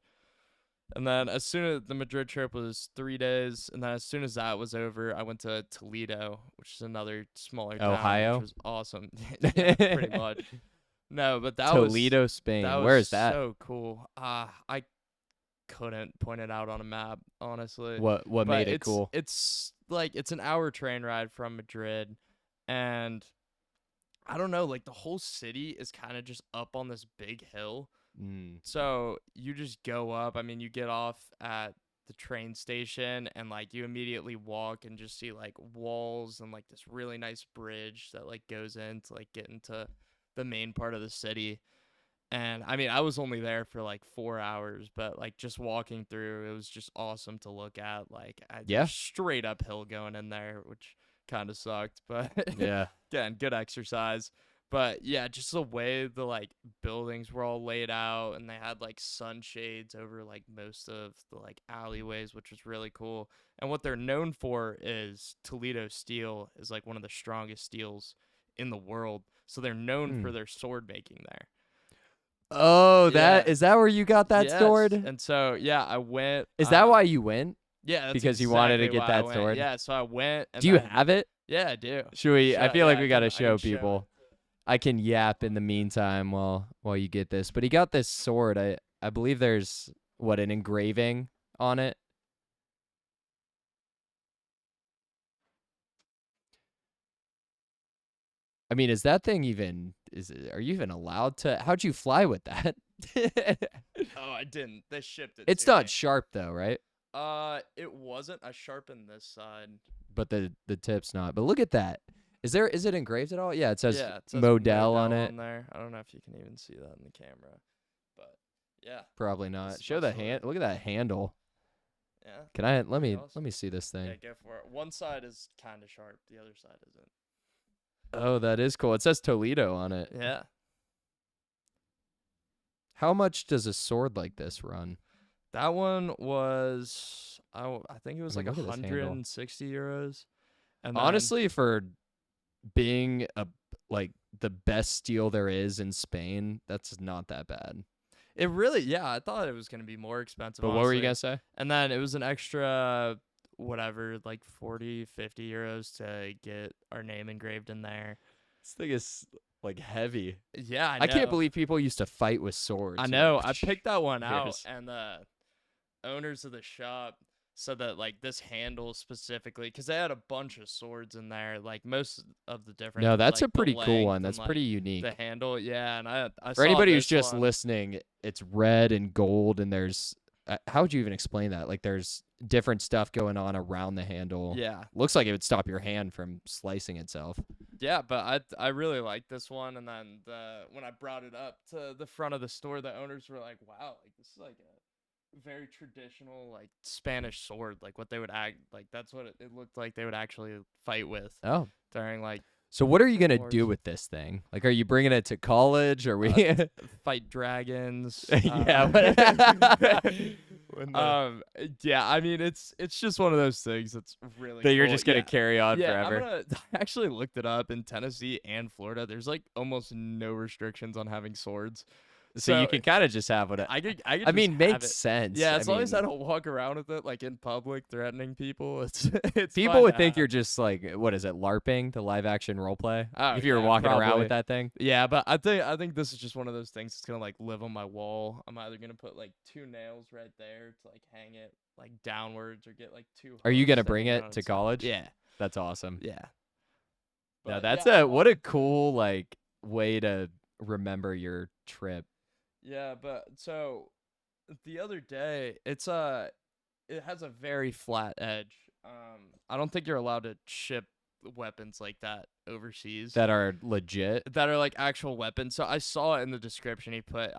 And then as soon as the Madrid trip was 3 days, and then as soon as that was over, I went to Toledo, which is another smaller town, Ohio? which was awesome. Yeah, pretty much. No, but that was Toledo, Spain. that was Where is that? so cool. I couldn't point it out on a map, honestly. What But made it it's cool? it's like it's an hour train ride from Madrid, and I don't know, like the whole city is kind of just up on this big hill. Mm. So you just go up. I mean, you get off at the train station and like you immediately walk and just see like walls and like this really nice bridge that like goes in to like get into the main part of the city. And I mean, I was only there for like 4 hours, but like just walking through, it was just awesome to look at. Like, Yeah. straight uphill going in there, which kind of sucked, but Yeah. again, good exercise. But yeah, just the way the like buildings were all laid out, and they had like sunshades over like most of the like alleyways, which was really cool. And what they're known for is Toledo steel is like one of the strongest steels in the world. So they're known Hmm. for their sword making there. Oh, Yeah. that is that where you got that Yes. sword? And so yeah, I went. Is that why you went? Yeah, that's Because you wanted to exactly get why I that went. sword? Yeah, so I went, and Do you then have it? yeah, I do. Should we? I feel Yeah, like we got to I show can show it. people. I can yap in the meantime while you get this. But he got this sword. I believe there's what, an engraving on it. I mean, is that thing even are you even allowed to? How'd you fly with that? Oh, I didn't. They shipped it It's to not me. sharp though, right? It wasn't. I sharpened this side. But the tip's not. But look at that. Is it engraved at all? Yeah, it says Yeah, it says Modell on Modell it. on there. I don't know if you can even see that in the camera, but yeah, Probably this not. is Show my the sword. hand. Look at that handle. Yeah, Can I let pretty me awesome. see this thing? Yeah, go for it. One side is kind of sharp. The other side isn't. Oh, that is cool. It says Toledo on it. Yeah. How much does a sword like this run? That one was I think it was I mean, like look at this handle. 160 euros. And then Honestly, for being like the best steel there is in Spain, that's not that bad. it really, yeah, I thought it was going to be more expensive, But what were you honestly. gonna say? And then it was an extra whatever, like 40, 50 euros to get our name engraved in there. This thing is like heavy. Yeah, I I can't know. believe people used to fight with swords. I like, know. I picked that one out, years. and the owners of the shop said that like this handle specifically, because they had a bunch of swords in there, like most of the difference. No, was, that's like, a the pretty cool one. length That's and, pretty like, unique. the handle. Yeah, and I For saw anybody who's this just one. listening, it's red and gold, and there's how would you even explain that? Like, there's different stuff going on around the handle. Yeah, Looks like it would stop your hand from slicing itself. yeah, but I really liked this one, and then when I brought it up to the front of the store, the owners were like, "Wow, like this is like a very traditional like Spanish sword, like what they would act like. That's what it looked like they would actually fight with Oh, during like so what are you gonna wars. do with this thing? Like, are you bringing it to college? Or we? Fight dragons. Yeah. Yeah. I mean, it's just one of those things that's really that you're cool. just gonna Yeah. carry on Yeah, forever. I actually looked it up in Tennessee and Florida. There's like almost no restrictions on having swords. So you can kind of just have what I could I just mean, have makes it. sense. Yeah, as long as I mean, don't walk around with it like in public threatening people, it's people fine would to think have. you're just like, what is it, LARPing, the live action role play? Oh, If you were yeah, walking around probably. with that thing. Yeah, but I think this is just one of those things that's gonna like live on my wall. I'm either gonna put like 2 nails right there to like hang it like downwards, or get like 2 Are you hooks gonna to bring hang it on to its side. college? Yeah, That's awesome. yeah. Now But that's yeah, what a cool like way to remember your trip. yeah, but so the other day, it has a very flat edge. I don't think you're allowed to ship weapons like that overseas. That are legit. That are like actual weapons. So I saw it in the description he put.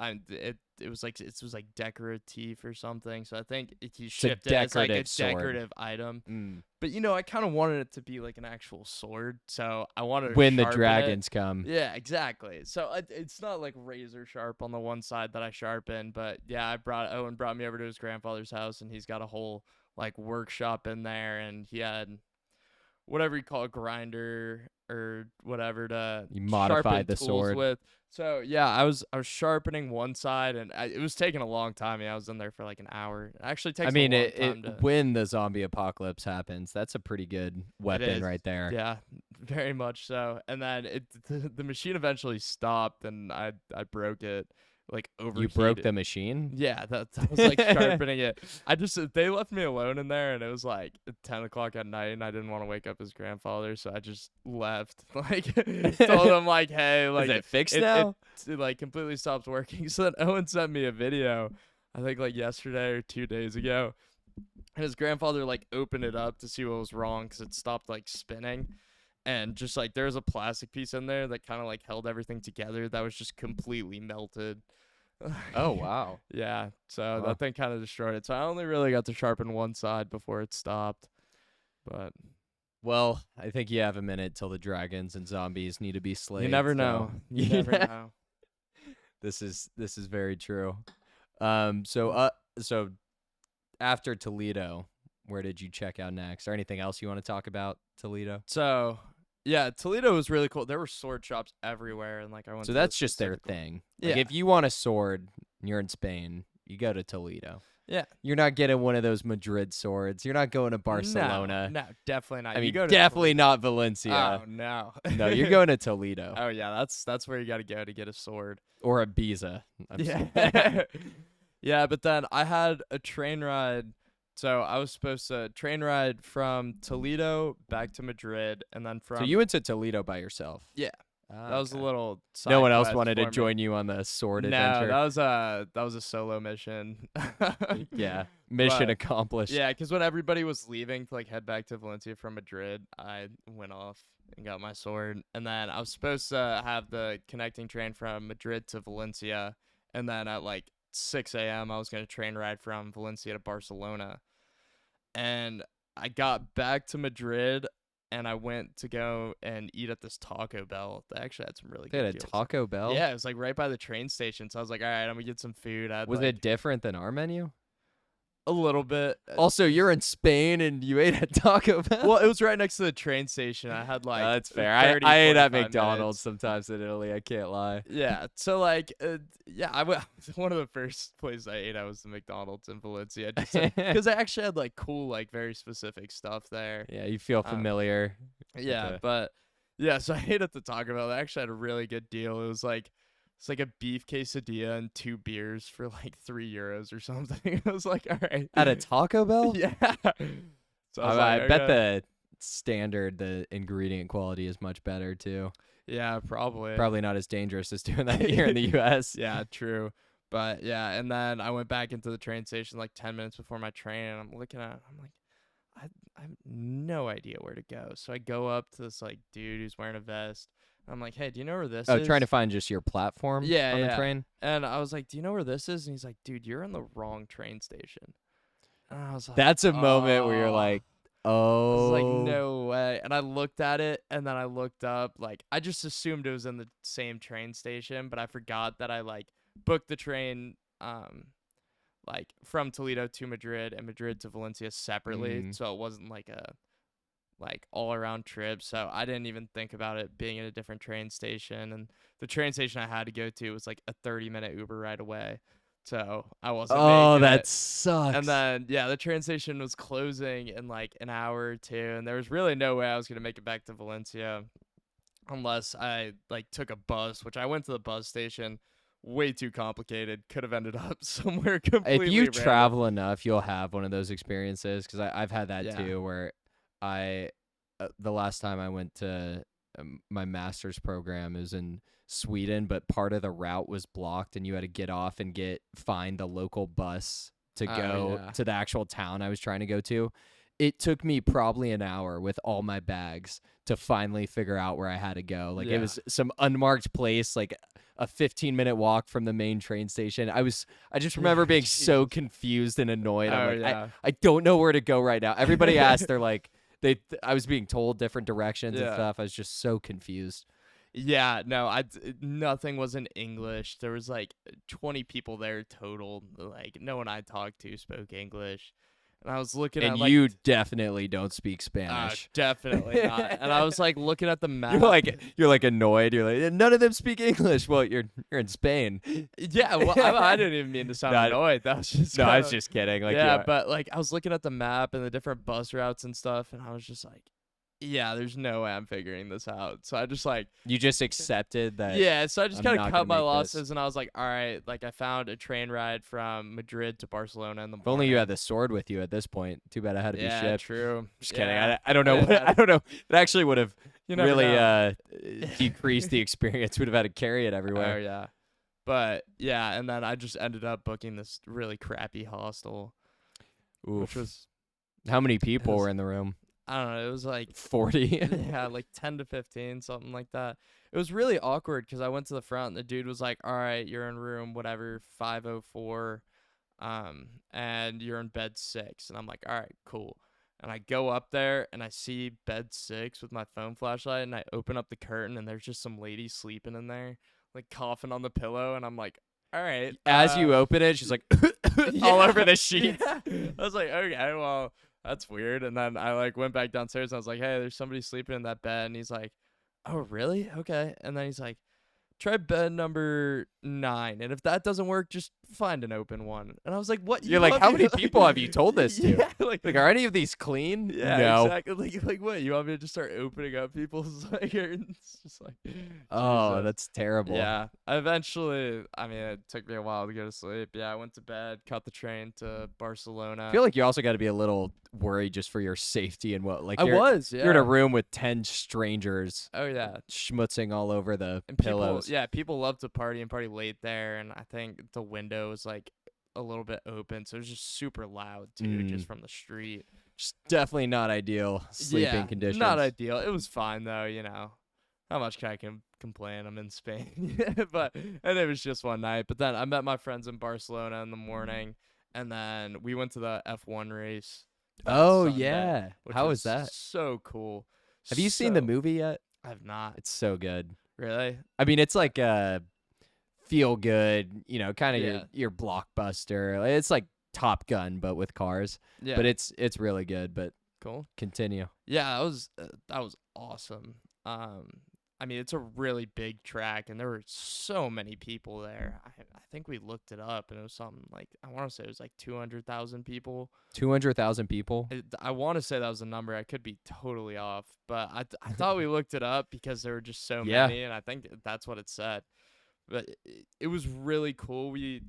It was like decorative or something. So I think he shipped it as like a decorative sword. decorative item. Mm. But I kind of wanted it to be like an actual sword. So I wanted to When the sharpen dragons come. it. Yeah, exactly. So it's not like razor sharp on the one side that I sharpen, but yeah, Owen brought me over to his grandfather's house, and he's got a whole like workshop in there, and he had whatever you call a grinder or whatever to You modified sharpen the tools sword. with. So yeah, I was sharpening one side, and it was taking a long time. Yeah, I was in there for like an hour. It actually takes. I mean, a long time to. when the zombie apocalypse happens, that's a pretty good weapon is. right there. Yeah, very much so. And then the machine eventually stopped, and I broke it. like You broke overheated. the machine? Yeah, that was like sharpening it. They left me alone in there, and it was like 10 o'clock at night, and I didn't want to wake up his grandfather, so I just left. Like, told him like, hey, Is like it fixed it, now? it like completely stopped working. So then Owen sent me a video, I think like yesterday or 2 days ago, and his grandfather like opened it up to see what was wrong because it stopped like spinning, and just like there's a plastic piece in there that kind of like held everything together that was just completely melted. Oh, wow. Yeah, so Huh. that thing kind of destroyed it. So I only really got to sharpen one side before it stopped. But Well, I think you have a minute till the dragons and zombies need to be slayed. you never So know. You never yeah, know. this is very true. So so after Toledo, where did you check out next? Or anything else you want to talk about Toledo? So yeah, Toledo was really cool. There were sword shops everywhere, and like I went. So to the that's just their specific one. thing. Yeah, Like if you want a sword and you're in Spain, you go to Toledo. yeah. You're not getting one of those Madrid swords. You're not going to Barcelona. No, definitely not. I You mean, go to definitely Toledo. not Valencia. Oh no. No, you're going to Toledo Oh yeah, that's where you got to go to get a sword. or Ibiza. Yeah. Yeah, but then I had a train ride. So I was supposed to train ride from Toledo back to Madrid, and then So from you went to Toledo by yourself. yeah, Ah, that was a okay. little side No one else quest wanted to for me. join you on the sword No, adventure. that was a solo mission. Yeah, mission But, accomplished. yeah, because when everybody was leaving to like head back to Valencia from Madrid, I went off and got my sword, and then I was supposed to have the connecting train from Madrid to Valencia, and then at like 6 a.m. I was gonna train ride from Valencia to Barcelona, and I got back to Madrid. And I went to go and eat at this Taco Bell. They actually had some really They good had a deals. Taco Bell. Yeah, it was like right by the train station. So I was like, all right, I'm gonna get some food. I had Was like it different than our menu? a little bit. Also, you're in Spain and you ate at Taco Bell. Well, it was right next to the train station. I had like That's fair. 30, I ate at 45 McDonald's minutes. sometimes in Italy. I can't lie. Yeah. So like, yeah, I went. One of the first places I ate at was the McDonald's in Valencia, because I actually had like cool, like very specific stuff there. Yeah, you feel familiar. Yeah, the- but yeah, so I ate at the Taco Bell. They actually had a really good deal. It's like a beef quesadilla and 2 beers for like €3 or something. I was like, all right. At a Taco Bell? Yeah. So I was I like, bet okay. the ingredient quality is much better too. Yeah, probably. Probably not as dangerous as doing that here in the U.S. Yeah, true. But yeah, and then I went back into the train station like 10 minutes before my train, and I'm looking at it, I'm like, I have no idea where to go. So I go up to this like dude who's wearing a vest. I'm like, hey, do you know where this Oh, is? trying to find just your platform Yeah, on the yeah. train? And I was like, do you know where this is? And he's like, dude, you're in the wrong train station. And I was like, That's a moment where you're "Oh." like, I was like, oh. no way. And I looked at it, and then I looked up. Like, I just assumed it was in the same train station, but I forgot that I like booked the train, like from Toledo to Madrid and Madrid to Valencia separately, Mm. so it wasn't like a like all around trip. So I didn't even think about it being at a different train station. And the train station I had to go to was like a 30-minute Uber ride away. So I wasn't Oh, making that it. sucks. And then yeah, the train station was closing in like an hour or two, and there was really no way I was gonna make it back to Valencia unless I like took a bus, which I went to the bus station. Way too complicated. Could have ended up somewhere completely If you random. travel enough, you'll have one of those experiences. Because I've had that Yeah. too, where I the last time I went to my master's program is in Sweden, but part of the route was blocked, and you had to get off and find the local bus to Oh, go yeah. to the actual town I was trying to go to. It took me probably an hour with all my bags to finally figure out where I had to go. Like Yeah. it was some unmarked place, like a 15-minute walk from the main train station. I just remember being so Jesus. confused and annoyed. I'm Oh, like, yeah. I don't know where to go right now. Everybody asked, they're like, I was being told different directions and Yeah. stuff. I was just so confused. Yeah, no, nothing was in English. There was like 20 people there total. Like no one I talked to spoke English. And I was looking And at like you definitely don't speak Spanish. definitely not. And I was like looking at the map. You're like annoyed. You're like, none of them speak English. Well, you're in Spain. Yeah, well, I didn't even mean to sound No, annoyed. That was just No, I was kinda- just kidding. Like, yeah, but like I was looking at the map and the different bus routes and stuff, and I was just like, yeah, there's no way I'm figuring this out. So I just like, You just accepted that yeah, so I just I'm kind of not cut gonna my make this. losses, and I was like, all right, like I found a train ride from Madrid to Barcelona in the If only you had morning. the sword with you at this point. Too bad I had to be Yeah, shipped. true. Just kidding. Yeah, I don't I know didn't what have. I don't know. It actually would have You never really know. decreased the experience. Would have had to carry it Oh everywhere. yeah, but yeah, and then I just ended up booking this really crappy hostel, which Oof. was How many it people were was in the room? I don't know, it was like 40. yeah, like 10 to 15, something like that. It was really awkward because I went to the front and the dude was like, "All right, you're in room whatever 504, and you're in bed 6." And I'm like, "All right, cool." And I go up there and I see bed 6 with my phone flashlight, and I open up the curtain and there's just some lady sleeping in there, like coughing on the pillow, and I'm like, "All right, As you open it, she's like all over the sheets. yeah. I was like, okay, well, that's weird. And then I like went back downstairs and I was like, hey, there's somebody sleeping in that bed. And he's like, oh, really? Okay. And then he's like, try bed number 9. And if that doesn't work, just find an open one. And I was like, what? You're You like, want how me many to people have you told this to? yeah, Like, are any of these clean? yeah, No. exactly. Like what? You want me to just start opening up people's like it's just like Oh, Jesus. that's terrible. Yeah. Eventually, I mean, it took me a while to go to sleep. Yeah, I went to bed, caught the train to Barcelona. I feel like you also got to be a little worried just for your safety and what, like I was, you're in a yeah. room with 10 strangers Oh yeah. schmutzing all over the And pillows. people love to party and party late there, and I think the window was like a little bit open, so it was just super loud too, just from the street. Just definitely not ideal sleeping Yeah, conditions. not ideal. It was fine though, How much can I complain? I'm in Spain, and it was just one night. But then I met my friends in Barcelona in the morning, and then we went to the F1 race. That Oh Sunday, yeah. which How was was that? so cool. Have you seen the So movie yet? I've not It's so good. really. I mean, it's like feel good, kind of Yeah, your blockbuster. It's like Top Gun but with cars. yeah, But it's really good, but cool. continue. Yeah, that was awesome. I mean, it's a really big track, and there were so many people there. I think we looked it up, and it was something like I want to say it was like 200,000 people. 200,000 people? I want to say that was a number. I could be totally off, but I thought we looked it up because there were just so Yeah. many, and I think that's what it said. But it was really cool. We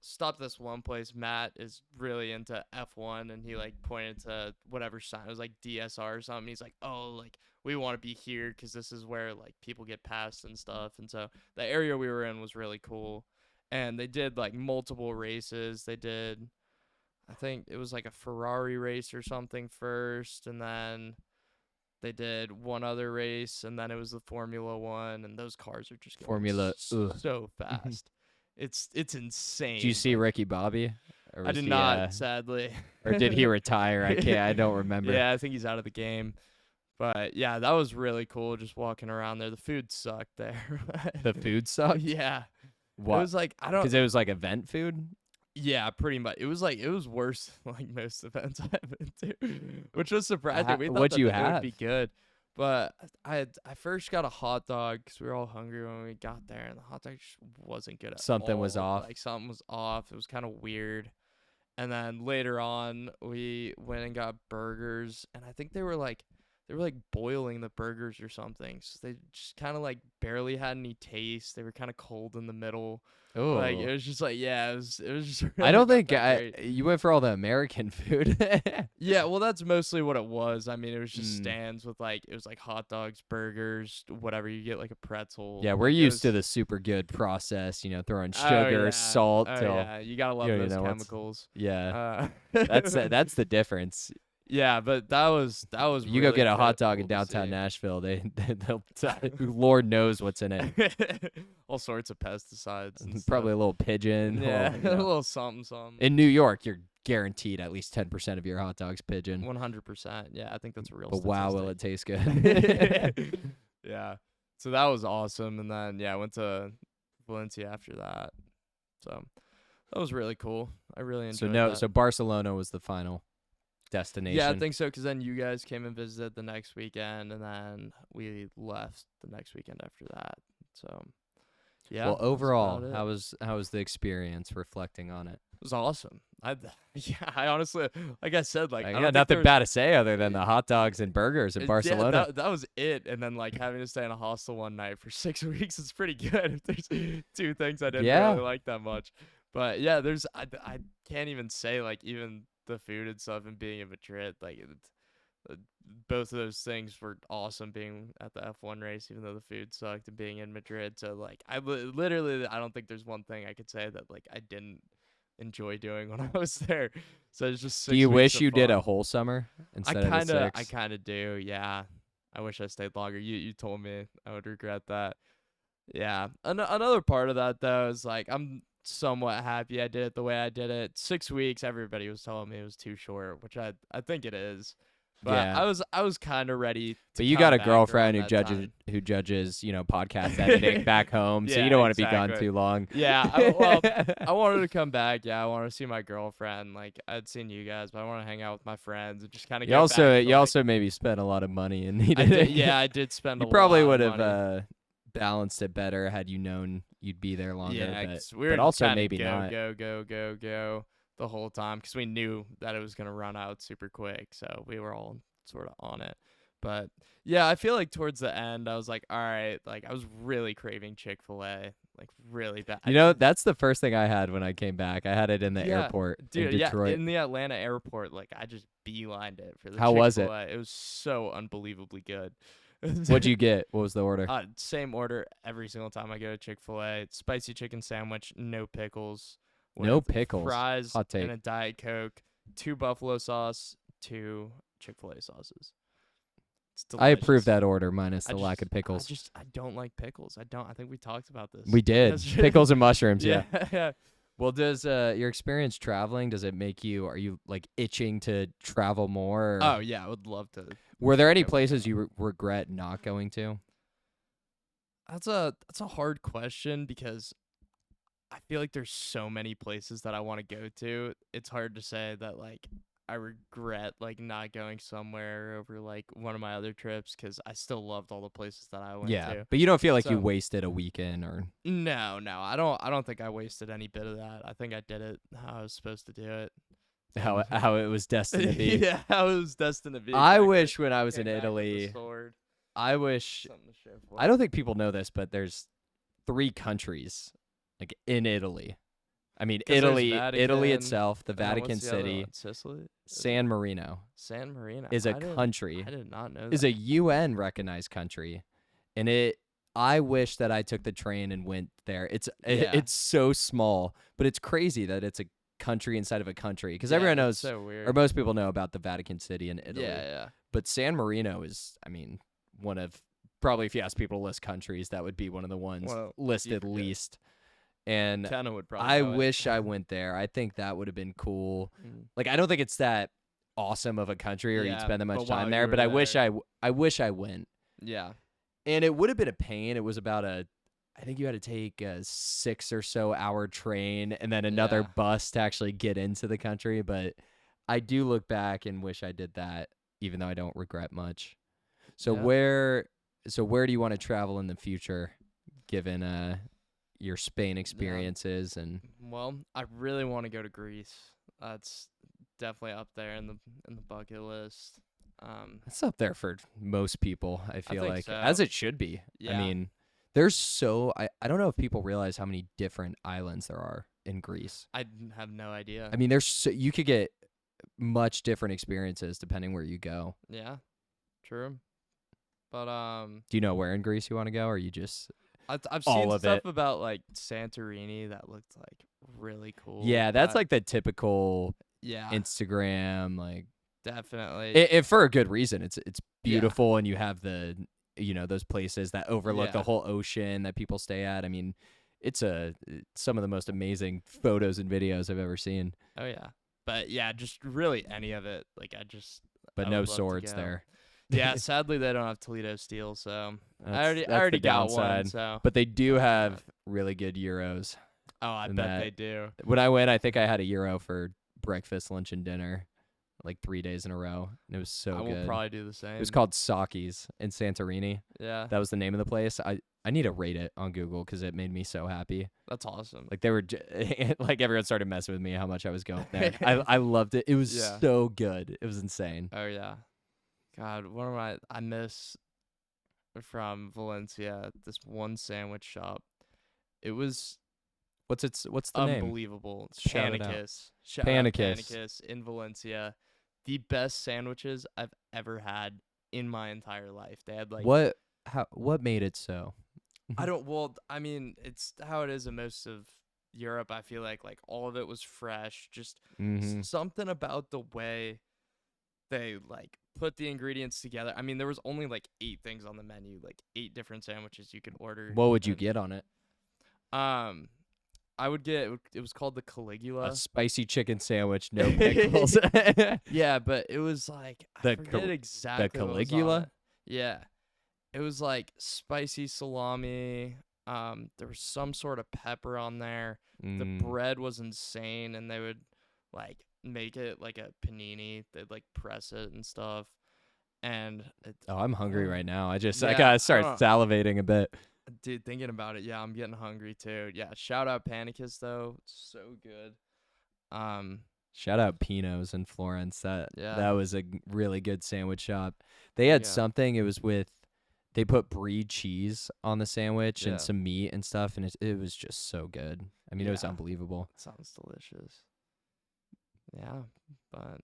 stopped this one place. Matt is really into F1, and he like pointed to whatever sign. It was like DSR or something. He's like, oh, like we want to be here because this is where like people get passed and stuff. And so the area we were in was really cool. And they did like multiple races. They did, I think it was like a Ferrari race or something first, and then they did one other race, and then it was the Formula One, and those cars are just going Formula. Ugh. so fast. It's insane. Did you see Like, Ricky Bobby? Or I was did he, not, sadly. or did he retire? I don't remember. Yeah, I think he's out of the game. But yeah, that was really cool just walking around there. The food sucked there. The food sucked? Yeah. What? It was like I don't Because it was like event food? Yeah, pretty much. It was worse than like most events I've been to, which was surprising. We thought What'd that you the food would have? be good, but I first got a hot dog because we were all hungry when we got there, and the hot dog just wasn't good at Something all. was off. Like something was off. It was kind of weird. And then later on, we went and got burgers, and I think they were like boiling the burgers or something. So they just kind of like barely had any taste. They were kind of cold in the middle. Oh. Like it was just like it was just. Really I don't not think that great. you went for all the American food. Yeah, well, that's mostly what it was. I mean, it was just Mm. stands with like it was like hot dogs, burgers, whatever. You get like a pretzel. Yeah, we're Like, it used to was- the super good process, throwing Oh, sugar, yeah. salt. Oh till, yeah, you gotta love you don't those know what's- chemicals. Yeah. Uh, That's the difference. yeah, but that was You go really get a hot cool dog in to downtown see. Nashville, they'll Lord knows what's in it. All sorts of pesticides. And Probably a stuff. little pigeon. Yeah, well, a little something, something. In New York, you're guaranteed at least 10% of your hot dogs pigeon. 100%. Yeah, I think that's a real. But wow, will it statistic. taste good? Yeah. So that was awesome, and then I went to Valencia after that. So that was really cool. I really enjoyed that. So Barcelona was the final destination. Yeah, I think so. Because then you guys came and visited the next weekend, and then we left the next weekend after that. So Yeah, Well, that's about overall, it. how was the experience reflecting on it? It was awesome. Yeah, I honestly, like I said, like I I got don't think nothing there's bad to say other than the hot dogs and burgers in yeah, Barcelona. that was it. And then like having to stay in a hostel one night for 6 weeks is pretty good. If there's two things I didn't really Yeah. like that much, but yeah, I can't even say like even the food and stuff and being in Madrid like uh, both of those things were awesome. Being at the F1 race, even though the food sucked, and being in Madrid. So like literally I don't think there's one thing I could say that like I didn't enjoy doing when I was there. So it's just Do six you weeks wish of you did a fun. whole summer I instead of the kind of, I 6? kind of do. Yeah. I wish I stayed longer. You told me I would regret that. Yeah. Another part of that though is like I'm somewhat happy I did it the way I did it. 6 weeks, everybody was telling me it was too short, which I think it is. But Yeah. I was kind of ready to But you come got a back around girlfriend that time. who judges, podcast editing back home, so you Yeah, don't want to be gone exactly. too long. Yeah, well, I wanted to come back. Yeah, I wanted to see my girlfriend. Like I'd seen you guys, but I want to hang out with my friends and just kind of You get back also to you like also maybe spent a lot of money and I did. needed Yeah, I did spend a you probably lot of would have money. balanced it better had you known you'd be there longer, Yeah, but 'cause we were but just also kind of maybe go, not. go, go, go, go the whole time because we knew that it was gonna run out super quick. So we were all sort of on it. But yeah, I feel like towards the end, I was like, all right, like I was really craving Chick-fil-A, like really bad. That's the first thing I had when I came back. I had it in the Yeah, airport in dude. Yeah, Detroit. in the Atlanta airport, like I just beelined it for the How was it? Chick-fil-A. It was so unbelievably good. What'd you get? What was the order? Same order every single time I go to Chick-fil-A. Spicy chicken sandwich, no pickles, No with pickles. fries Hot and take. a Diet Coke, 2 buffalo sauce, 2 Chick-fil-A sauces. It's I approve delicious. that order minus I the lack just, of pickles. I don't like pickles. I don't. I think we talked about this. We did. yesterday. Pickles and mushrooms, Yeah, yeah. yeah. Well, does your experience traveling, does it make are you like itching to travel more? Or Oh yeah, I would love to. were there any Go more. places you regret not going to? That's a hard question because I feel like there's so many places that I want to go to. It's hard to say that like I regret like not going somewhere over like one of my other trips because I still loved all the places that I went Yeah, to. but you don't feel like you So wasted a weekend or no, I don't think I wasted any bit of that. I think I did it how I was supposed to do it. how And how it was destined to be. yeah, how it was destined to be. I Exactly. wish when I was Came in back with the Italy, sword, I wish something to show for I it. don't think people know this, but there's 3 countries like in Italy. I mean, 'Cause there's Italy Vatican, itself, the and then Vatican what's the other City, one? Sicily? Is it? San Marino San Marino. is a country, I did not know is that. a UN recognized country, and I wish that I took the train and went there. Yeah. It's so small, but it's crazy that it's a country inside of a country because Yeah, everyone it's knows so weird. or most people know about the Vatican City in Italy. Yeah. But San Marino is, I mean, one of probably if you ask people to list countries, that would be one of the ones Well, listed super good. least. And Kenna would probably I know it. wish I went there. I think that would have been cool. Mm. Like I don't think it's that awesome of a country or you'd Yeah, spend that much but while time you there, were but I wish there- I wish I went. Yeah. And it would have been a pain. It was about I think you had to take a 6 or so hour train and then another Yeah. bus to actually get into the country, but I do look back and wish I did that even though I don't regret much. So Yeah. where do you want to travel in the future given your Spain experiences and Well, I really want to go to Greece. That's definitely up there in the bucket list. it's up there for most people, I feel think like, so. as it should be. Yeah. I mean, I don't know if people realize how many different islands there are in Greece. I have no idea. I mean, you could get much different experiences depending where you go. Yeah. True. But Do you know where in Greece you want to go, or you just I've all seen of stuff it? about like Santorini that looked like really cool. Yeah, that's but like the typical yeah, Instagram, like definitely. and for a good reason. It's Yeah. beautiful, and you have those places that overlook the Yeah. whole ocean that people stay at. I mean, it's some of the most amazing photos and videos I've ever seen. Oh yeah, but yeah, just really any of it. Like But I no would love to swords go. there. Yeah, sadly they don't have Toledo steel, so That's I already the got one. downside. So But they do have really good gyros. I and bet that- they do. When I went, I think I had a gyro for breakfast, lunch, and dinner. like 3 days in a row. And it was so I will good. probably do the It was same. called Saki's in Santorini. Yeah, That was the name of the place. I need to rate it on Google because it made me so happy. that's awesome. Like they were like everyone started messing with me how much I was going there. I loved it. It was Yeah. so good. It was insane. Oh yeah. God, one of my I miss from Valencia this one sandwich shop. It was What's the name? unbelievable. Shout it out. Panicus. Shout out Panicus. Panicus in Valencia. The best sandwiches I've ever had in my entire life. They had like What made it so? I don't well, I mean, it's how it is in most of Europe. I feel like all of it was fresh. Just Mm-hmm. something about the way they like put the ingredients together. I mean, there was only like 8 things on the menu, like 8 different sandwiches you could order. What would you And, get on it? um I would get it was called the A Caligula. spicy chicken sandwich, no pickles. Yeah, but it was like I The forget exactly what was on Caligula? it. Yeah. It was like spicy salami. There was some sort of pepper on there. The bread was insane, and they would like make it like a panini. They'd like press it and stuff. And Oh, I'm hungry right now. I Yeah, gotta start I don't- salivating a bit. dude, thinking about it, yeah, I'm getting hungry too. Yeah, shout out Panicus though, it's so good. Um, Shout out Pino's in Florence. That Yeah. was a really good sandwich shop. They had Yeah. something. It was with they put brie cheese on the sandwich Yeah. and some meat and stuff, and it was just so good. I mean, it was Yeah. unbelievable. sounds delicious. Yeah, but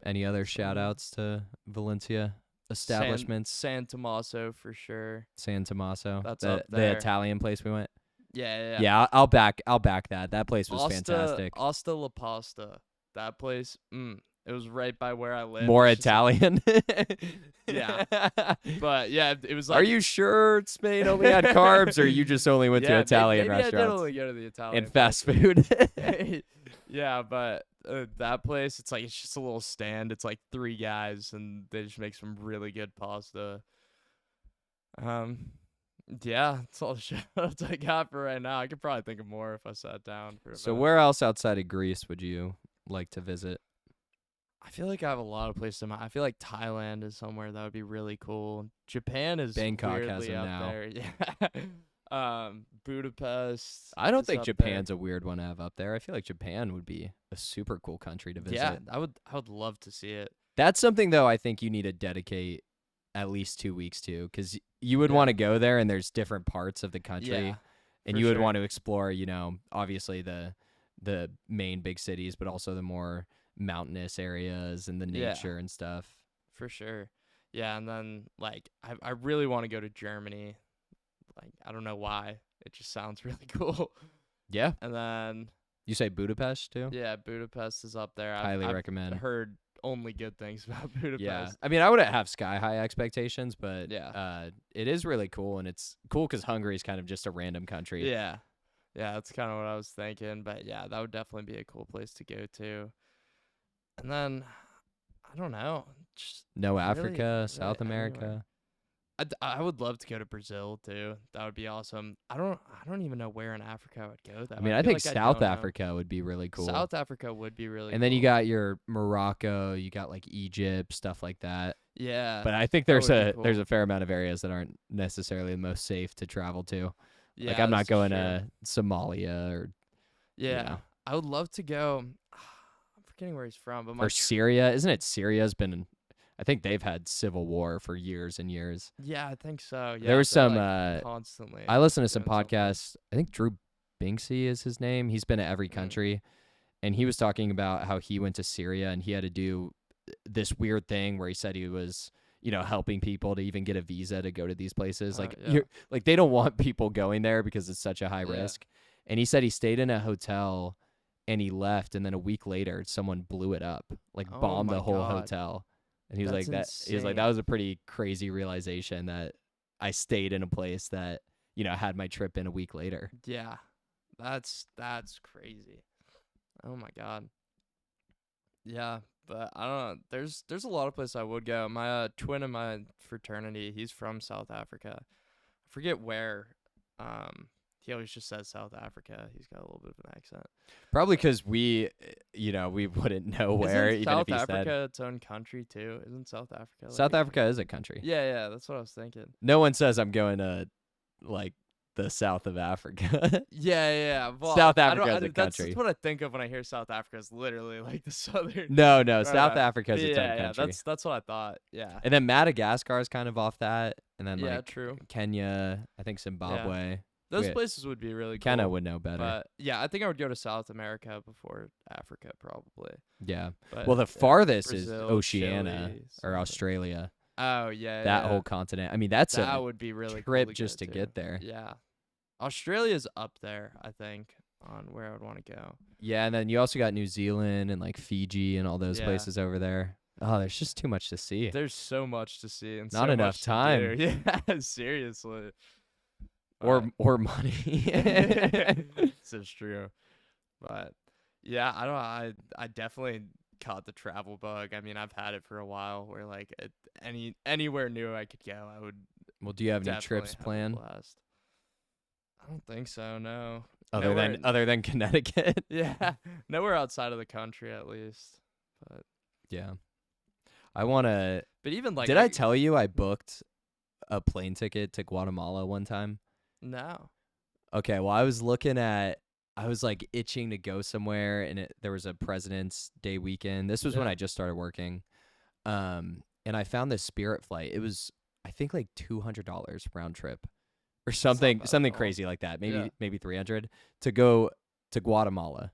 Any other So- shout outs to Valencia establishments? San Tommaso for sure. San Tommaso. That's the up there. Italian place we went. Yeah. Yeah, I'll back that. That place was Asta, fantastic. Asta La Pasta. That place, it was right by where I live. More It's just, Italian. Yeah. But yeah, it was like. Are you sure Spain only had carbs, or you just only went to Yeah, Italian maybe I did restaurants only go to the Italian and fast food? Yeah, but that place, it's just a little stand. It's like 3 guys, and they just make some really good pasta. Yeah, that's all the shout-outs I got for right now. I could probably think of more if I sat down for a So minute. where else outside of Greece would you like to visit? I feel like I have a lot of places in mind. I feel like Thailand is somewhere that would be really cool. Japan is Bangkok has weirdly them up now. there. Yeah. Budapest. I don't is think up there. Japan's a weird one to have up there. I feel like Japan would be a super cool country to visit. Yeah, I would love to see it. That's something though I think you need to dedicate at least 2 weeks to, because you would Yeah. want to go there and there's different parts of the country, Yeah. and for you would sure. want to explore, obviously the main big cities, but also the more mountainous areas and the Yeah. nature and stuff. For sure. Yeah, and then like I really want to go to Germany. Like I don't know why. It just sounds really cool. Yeah. And then You say Budapest too? yeah, Budapest is up there. Highly I've recommend. heard only good things about Budapest. Yeah. I mean, I wouldn't have sky high expectations, but Yeah. it is really cool, and it's cool because Hungary is kind of just a random country. Yeah. Yeah, that's kind of what I was thinking, but yeah, that would definitely be a cool place to go to. And then I don't know, just No Really- Africa, really South anywhere. America. I would love to go to Brazil too. That would be awesome. I don't even know where in Africa I would go though. I mean, I feel think like South don't know. Africa would be really cool. South Africa would be really And then you cool. got your Morocco, you got like Egypt, stuff like that. Yeah. But I think that there's would be there's cool. a fair amount of areas that aren't necessarily the most safe to travel to. yeah, Like I'm not this is going true. to Somalia or Yeah. know. I would love to go. I'm forgetting where he's from, but or Syria. Isn't it Syria's been I think they've had civil war for years and years. yeah, I think so. Yeah, There was they're, some like, constantly. I listened to some doing something. podcasts. I think Drew Binksy is his name. He's been to every Mm. country, and he was talking about how he went to Syria and he had to do this weird thing where he said he was, helping people to even get a visa to go to these places. Like yeah. you're like they don't want people going there because it's such a high Yeah. risk. And he said he stayed in a hotel and he left, and then a week later someone blew it up, like Oh bombed my the whole God. hotel. And he was That's like that. He was like that insane. was a pretty crazy realization that I stayed in a place that had my trip in a week later. Yeah, that's crazy. Oh my God. Yeah, but I don't know. There's a lot of places I would go. My twin in my fraternity, he's from South Africa. I forget where. He always just says South Africa. He's got a little bit of an accent. Probably because we wouldn't know where, Isn't even if South he Africa said. its own country too? Isn't South Africa like South a Africa country? is a country. Yeah, that's what I was thinking. No one says I'm going to like the south of Africa. Yeah. Well, South Africa is a that's country. what I think of when I hear South Africa. Is literally like the southern. No, South Right. Africa is its own Yeah. country. That's what I thought. Yeah. And then Madagascar is kind of off that, and then Yeah, like true. Kenya, I think Zimbabwe. Those Wait, places would be really cool. Kenna would know better. But yeah, I think I would go to South America before Africa, probably. Yeah. But, Well, the yeah, farthest is Brazil, Oceania Chile, or something. Australia. Oh yeah, That yeah. whole continent. I mean, that's that a would be really trip cool just to to get there. Yeah, Australia's up there, I think, on where I would want to go. Yeah, and then you also got New Zealand and like Fiji and all those Yeah. places over there. Oh, there's just too much to see. There's so much to see and Not so enough much to time. do. Yeah, seriously. Or money. This is true. But yeah, I don't. I definitely caught the travel bug. I mean, I've had it for a while. Where like anywhere new I could go, I would. Well, do you have any Definitely trips have a planned blast. I don't think so. No. other Nowhere- than Connecticut? Yeah, nowhere outside of the country at least. But Yeah. I want to even like Did I tell you I booked a plane ticket to Guatemala one time? no. Okay, well, I was like itching to go somewhere, and there was a President's Day weekend. This was when Yeah. I just started working. And I found this Spirit flight. It was, I think, like $200 round trip or something bad at all. crazy like that. Yeah. Maybe 300 to go to Guatemala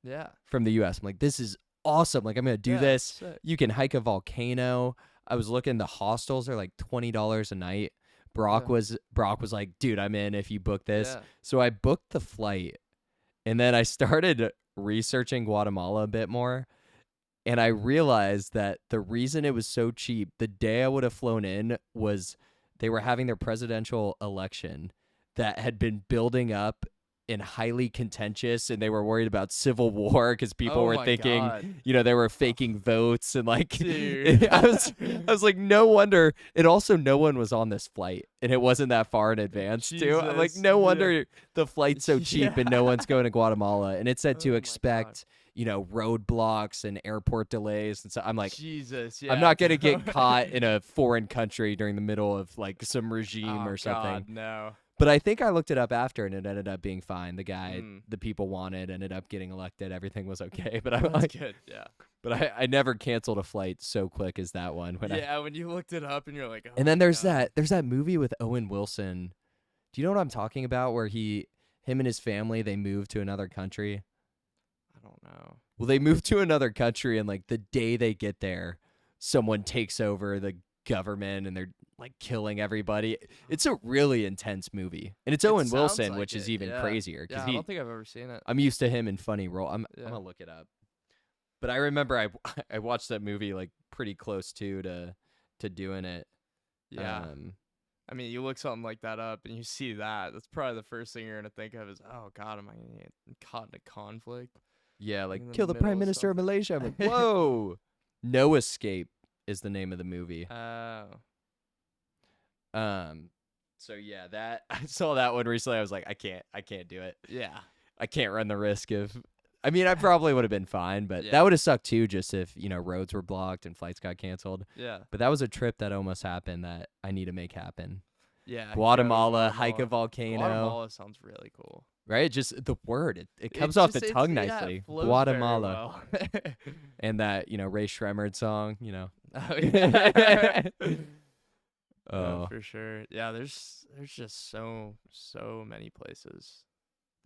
Yeah. from the US. I'm like, this is awesome. Like, I'm going to do Yeah, this. sick. You can hike a volcano. I was looking, the hostels are like $20 a night. Brock was like, dude, I'm in if you book this. Yeah. So I booked the flight, and then I started researching Guatemala a bit more, and I realized that the reason it was so cheap the day I would have flown in was they were having their presidential election that had been building up and highly contentious, and they were worried about civil war because people Oh were my thinking, God. they were faking votes and like Dude. I was like, no wonder. And also, no one was on this flight, and it wasn't that far in advance too. I'm like, Jesus, no yeah. wonder the flight's so cheap and no one's going to Guatemala. And it said Oh to my expect, roadblocks and airport delays, and so I'm like, Jesus. Yeah. I'm not gonna get caught in a foreign country during the middle of like some regime Oh, or something. God, no. But I think I looked it up after, and it ended up being fine. The guy Mm. the people wanted ended up getting elected. Everything was okay. But I'm That's like, good. Yeah. but I never canceled a flight so quick as that one. When you looked it up and you're like, oh And then my there's God. that movie with Owen Wilson. Do you know what I'm talking about? Where him and his family, they moved to another country. I don't know. Well, they moved to another country, and like the day they get there, someone takes over the government, and they're like killing everybody. It's a really intense movie, and it's It Owen sounds Wilson, like which is it, even yeah. crazier Yeah, because I don't think I've ever seen it. I'm used to him in funny role. I'm Yeah. gonna look it up. But I remember I watched that movie like pretty close to doing it. Yeah. I mean, you look something like that up and you see that. That's probably the first thing you're gonna think of is, oh God, am I gonna get caught in a conflict? Yeah, in like the kill the middle prime of minister of something. Malaysia. I'm like, whoa. No Escape is the name of the movie. Oh. So yeah, that I saw that one recently. I was like, I can't do it. Yeah. I can't run the risk of. I mean, I probably would have been fine, but Yeah. that would have sucked too. Just if roads were blocked and flights got canceled. Yeah. But that was a trip that almost happened that I need to make happen. Yeah. go to Guatemala, hike a Guatemala. volcano. Guatemala sounds really cool. Right? Just the word. It comes It off just- the it's- tongue yeah, it nicely. flows very Guatemala. well. And that, Ray Shremmerd song, Oh yeah. Oh. No, for sure. Yeah, there's just so many places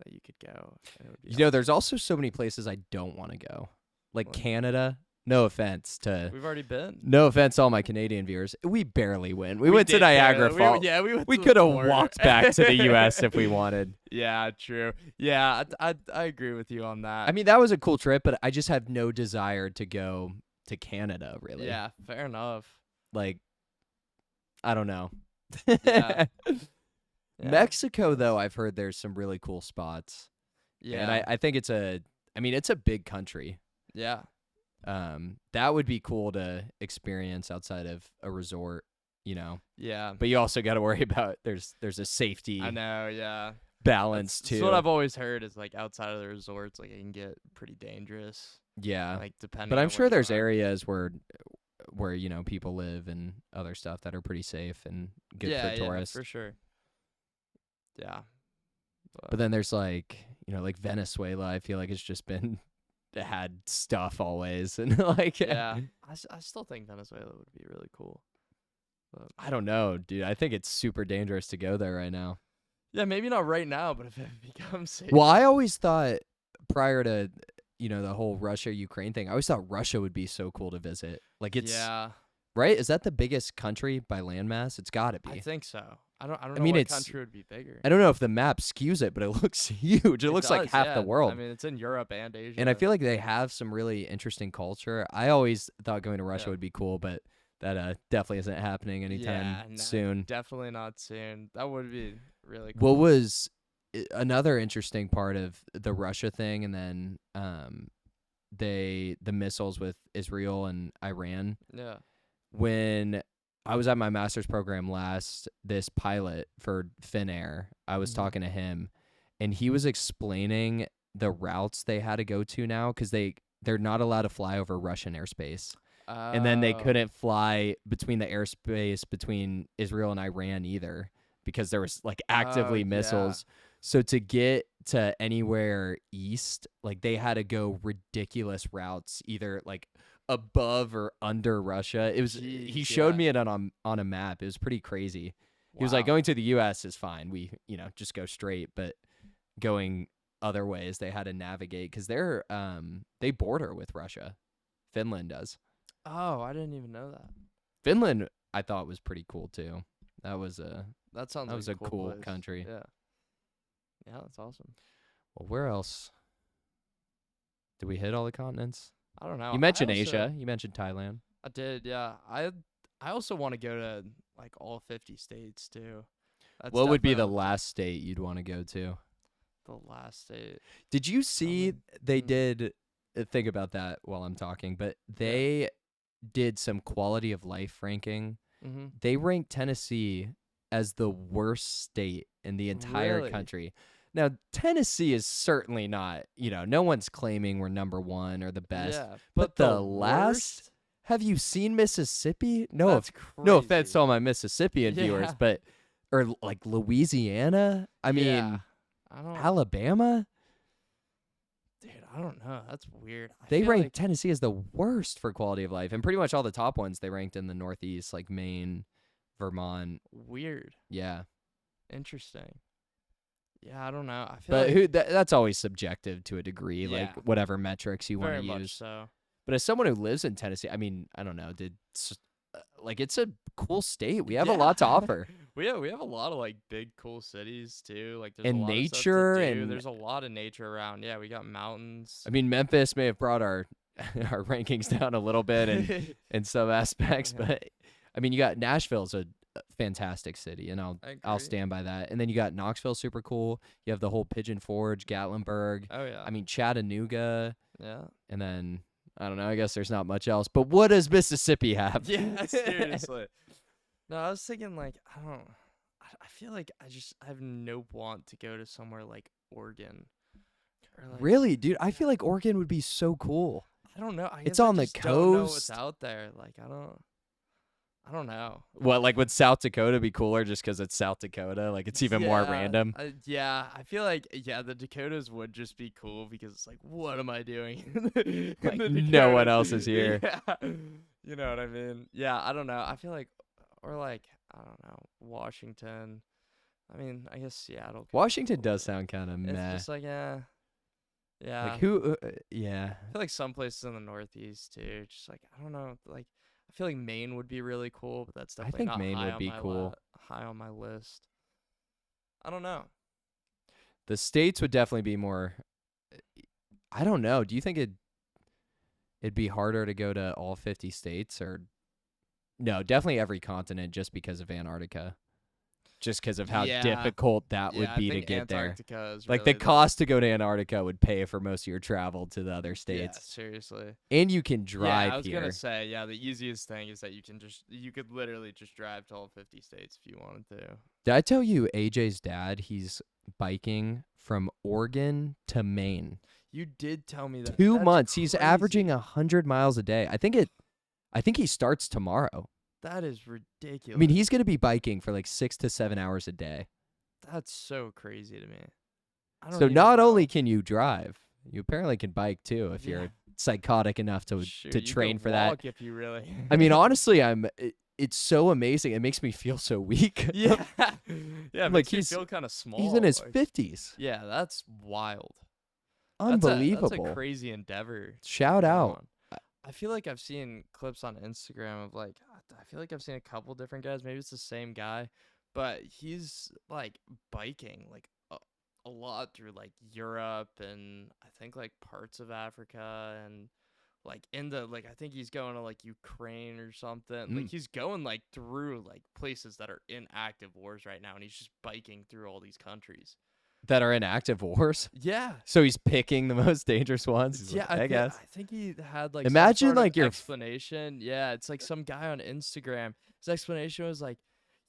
that you could go. And it would be There's also so many places I don't want to go. Like Like- Canada. No offense awesome. We've already been. to all my Canadian viewers. We barely went. We went to did Niagara barely- Falls. We went We to the could have border. walked back to the US if we wanted. Yeah, true. Yeah, I agree with you on that. I mean, that was a cool trip, but I just have no desire to go to Canada, really. yeah, fair enough. Like, I don't know. Yeah. Yeah. Mexico, though, I've heard there's some really cool spots. Yeah. And I think it's a big country. yeah. That would be cool to experience outside of a resort, Yeah. But you also got to worry about there's a safety. I know, yeah. balance That's what too. I've always heard is like outside of the resorts, like it can get pretty dangerous. Yeah. Like But depending I'm on where sure you there's are. areas where people live and other stuff that are pretty safe and good for Yeah, tourists. for sure. Yeah. But But then there's like Venezuela, I feel like it's just been had stuff always and like yeah, I still think Venezuela would be really cool. But I don't know, dude. I think it's super dangerous to go there right now. yeah, maybe not right now, but if it becomes Well, safer. I always thought prior to the whole Russia Ukraine thing, I always thought Russia would be so cool to visit. Like it's Yeah, right? Is that the biggest country by landmass? It's got to I be. think so. I don't I know mean, what it's country would be bigger. I don't know if the map skews it, but it looks huge. It It looks like does, half the yeah. I world. mean, it's in Europe and Asia. And I feel like they have some really interesting culture. I always thought going to Russia Yeah. would be cool, but that definitely isn't happening anytime Yeah, no, soon. definitely not soon. That would be really What cool. was another interesting part of the Russia thing, and then the missiles with Israel and Iran. Yeah. When I was at my master's program last, this pilot for Finnair, I was Mhm. talking to him, and he was explaining the routes they had to go to now because they're not allowed to fly over Russian airspace. And then they Oh, couldn't fly between the airspace between Israel and Iran either because there was like actively yeah. missiles. So to get to anywhere east, like they had to go ridiculous routes, either like above or under Russia. He Jeez, showed yeah. me it on a map. It was pretty crazy. He was like, Wow. going to the US is fine. We, just go straight, but going other ways they had to navigate cuz they border with Russia. Finland does. Oh, I didn't even know that. Finland I thought was pretty cool too. That was That sounds that like was a a cool cool place. country. Yeah. Yeah, that's awesome. Well, where else? Did we hit all the continents? I don't know. You mentioned Asia. You mentioned Thailand. I did, yeah. I also want to go to like all 50 states too. That's What would be definitely the on last state you'd want to go to? the last state. Did you see Probably. they Mm, did think about that while I'm talking, but yeah. they did some quality of life ranking. Mhm. They ranked Tennessee as the worst state in the entire Really? country. Now, Tennessee is certainly not, no one's claiming we're number 1 or the best, Yeah, but but the the last, worst? have you seen Mississippi? That's No offense to crazy. all my Mississippian viewers, Yeah. but or like Louisiana? I Yeah. mean, I don't Alabama? dude, I don't know. That's weird. I They feel ranked like Tennessee as the worst for quality of life, and pretty much all the top ones they ranked in the Northeast, like Maine, Vermont. weird. Yeah. Interesting. Yeah, I don't know. I feel But like that's always subjective to a degree, like yeah, whatever metrics you want to very much use. so. But as someone who lives in Tennessee, I mean, I don't know, like it's a cool state. We have a Yeah. lot to offer. we have a lot of like big cool cities too. Like there's a And lot of stuff to nature do. and There's a lot of nature around. Yeah, we got mountains. I mean, Memphis may have brought our our rankings down a little bit in some aspects, Yeah, but I mean, you got Nashville's a fantastic city, and I I'll agree. stand by that. And then you got Knoxville, super cool. You have the whole Pigeon Forge, Gatlinburg. Oh yeah. I mean, Chattanooga, Yeah. and then I don't know. I guess there's not much else. But what does Mississippi have? Yeah, seriously. No, I was thinking like I don't I feel like I have no want to go to somewhere like Oregon or like Really, dude? I feel like Oregon would be so cool. I don't know. I It's guess I on the just don't know what's coast. out there. Like I don't know. What, like, would South Dakota be cooler just because it's South Dakota? Like, it's even more Yeah, random. yeah. I feel like the Dakotas would just be cool because it's like, what am I doing in Like, the no one Dakotas? else is here. Yeah, you know what I mean. Yeah, I don't know. I feel like, or like, I don't know, Washington. I mean, I guess Seattle could be Washington cool, does but sound kind of it's meh. just like, yeah. Like, who? Yeah. I feel like some places in the Northeast too. Just like I don't know, like I feel like Maine would be really cool, but that's I definitely think not Maine would be cool. high on my list. I don't know. The states would definitely be more. I don't know. Do you think it'd be harder to go to all 50 states, or no? Definitely every continent, just because of Antarctica. Just because of how Yeah, difficult that would yeah. I be to think get there. Antarctica is Like, the really the cost to go to Antarctica would pay for most of your travel to the other yeah. states. Seriously. And you can Yeah, drive I was gonna here. say yeah. The easiest thing is that you could literally just drive to all 50 states if you wanted to. Did I tell you AJ's dad, he's biking from Oregon to Maine. You did tell me that. 2 months. He's Crazy. averaging 100 miles a day. I think he starts tomorrow. That is ridiculous. I mean, he's going to be biking for like 6 to 7 hours a day. That's so crazy to me. I don't So even not know. only can you drive, you apparently can bike too if you're psychotic enough to Shoot, to you train can for that. walk if you really. I mean, honestly, it's so amazing. It makes me feel so weak. yeah, yeah. Like, Makes you he's- feel kind of small. He's in his like- 50s. Yeah, that's wild. Unbelievable. That's a crazy endeavor. Shout going out. on. I feel like I've seen clips on Instagram of like I feel like I've seen a couple different guys. Maybe it's the same guy, but he's like biking like a lot through like Europe and I think like parts of Africa and like into like I think he's going to like Ukraine or something. Like he's going like through like places that are in active wars right now and he's just biking through all these countries. That are in active wars. Yeah. So he's picking the most dangerous ones. He's Yeah, like, I guess. I think he had like Imagine some sort like of your explanation. Yeah, it's like some guy on Instagram. His explanation was like,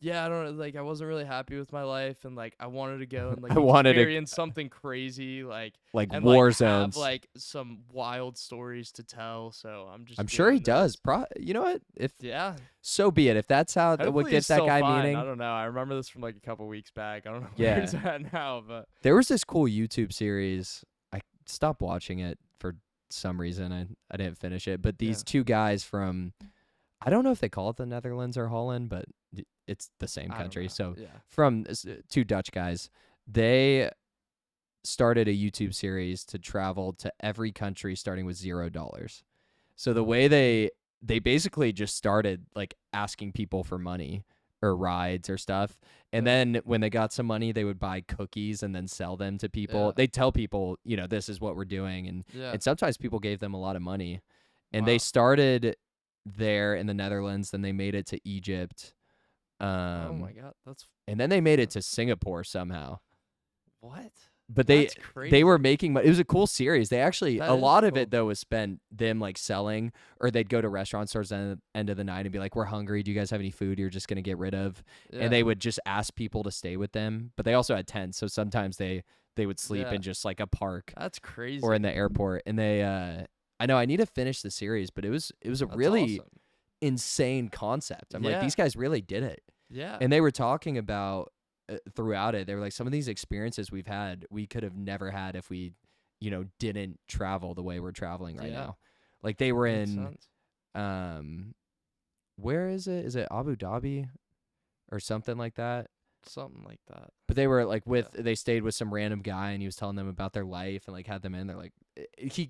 "Yeah, I don't like. I wasn't really happy with my life, and like I wanted to go and like I wanted to- experience something crazy, like and war like, zones. have, like some wild stories to tell." So I'm I'm sure he doing does. this. You know what? If Yeah, so be it. If that's how hopefully what he's gets that still guy fine. meaning. I don't know. I remember this from like a couple weeks back. I don't know Yeah. where he's at now, but There was this cool YouTube series. I stopped watching it for some reason. I didn't finish it. But these two guys from, I don't know if they call it the Netherlands or Holland, but it's the same I don't country. know. So yeah, from two Dutch guys, they started a YouTube series to travel to every country starting with $0. So the way they basically just started like asking people for money or rides or stuff. And then when they got some money, they would buy cookies and then sell them to people. Yeah. They'd tell people, this is what we're doing. yeah. And sometimes people gave them a lot of money. And Wow. they started there in the Netherlands, then they made it to Egypt. Oh my god, that's And then they made it to Singapore somehow. what? But That's crazy. they were making money. It was a cool series. They actually That a is lot of cool. it though was spent them like selling, or they'd go to restaurants towards the end of the night and be like, "We're hungry. Do you guys have any food you're just gonna get rid of?" Yeah. And they would just ask people to stay with them. But they also had tents, so sometimes they would sleep Yeah. in just like a park That's crazy. or in the airport. And they I know I need to finish the series, but it was a That's really awesome. insane concept. I'm like, Yeah. these guys really did it. Yeah. And they were talking about throughout it, they were like, some of these experiences we've had, we could have never had if we, didn't travel the way we're traveling right Yeah. now. Like they were Makes in, sense. where is it? Is it Abu Dhabi or something like that? Something like that. But they were like they stayed with some random guy and he was telling them about their life and like had them in. They're like, he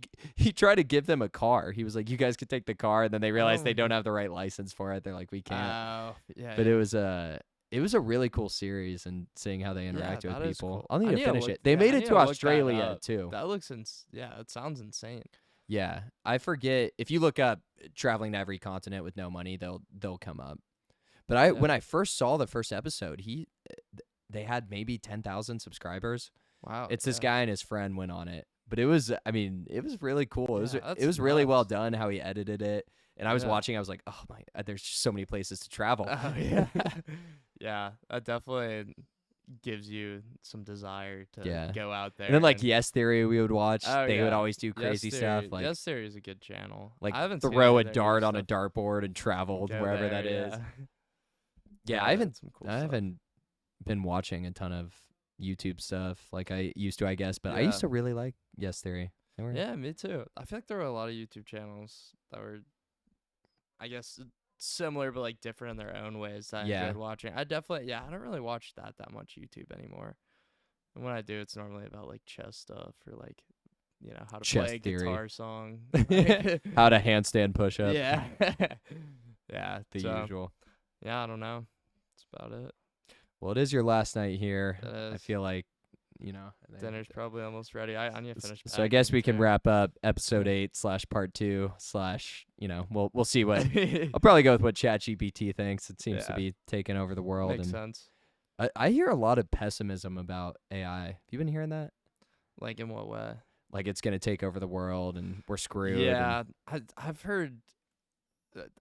tried to give them a car. He was like, you guys could take the car. And then they realized they don't have the right license for it. They're like, we can't. Oh, yeah. But yeah. it was a really cool series and seeing how they interacted that with is people. cool. I'll need I to need to finish look- it. They yeah, made I it need to to look that Australia up. too. That looks yeah, it sounds insane. Yeah, I forget if you look up traveling to every continent with no money, they'll come up. But when I first saw the first episode, they had maybe 10,000 subscribers. Wow. It's this guy and his friend went on it. But it was really cool. It Yeah, was really well nuts. done how he edited it. And I was Yeah. watching, I was like, "Oh my, there's just so many places to travel." Oh, yeah. Yeah, that definitely gives you some desire to Yeah. go out there. And then like Yes Theory we would watch. Oh, They would yeah. always do crazy stuff like Yes Theory is a good channel. like I haven't seen throw any a of their dart new on a stuff. dartboard and travel Go wherever there, that is. Yeah, Yeah, they had some cool I stuff. haven't been watching a ton of YouTube stuff like I used to, I guess, but I used Yeah. to really like Yes Theory. They were- Yeah, me too. I feel like there were a lot of YouTube channels that were, I guess, similar but like different in their own ways that I Yeah. enjoyed watching. I don't really watch that much YouTube anymore. And when I do, it's normally about like chess stuff or like, how to Chess play a theory. guitar song. How to handstand push up. Yeah. Yeah. The so, usual. Yeah, I don't know. That's about it. Well, it is your last night here. It I is. feel like, I think- Dinner's probably almost ready. I need to finish. So I guess we can packing, wrap up episode 8/part 2 / we'll see what I'll probably go with what ChatGPT thinks. It seems to Yeah. be taking over the world. Makes and sense. I hear a lot of pessimism about AI. Have you been hearing that? Like in what way? Like it's gonna take over the world and we're screwed. Yeah, I've heard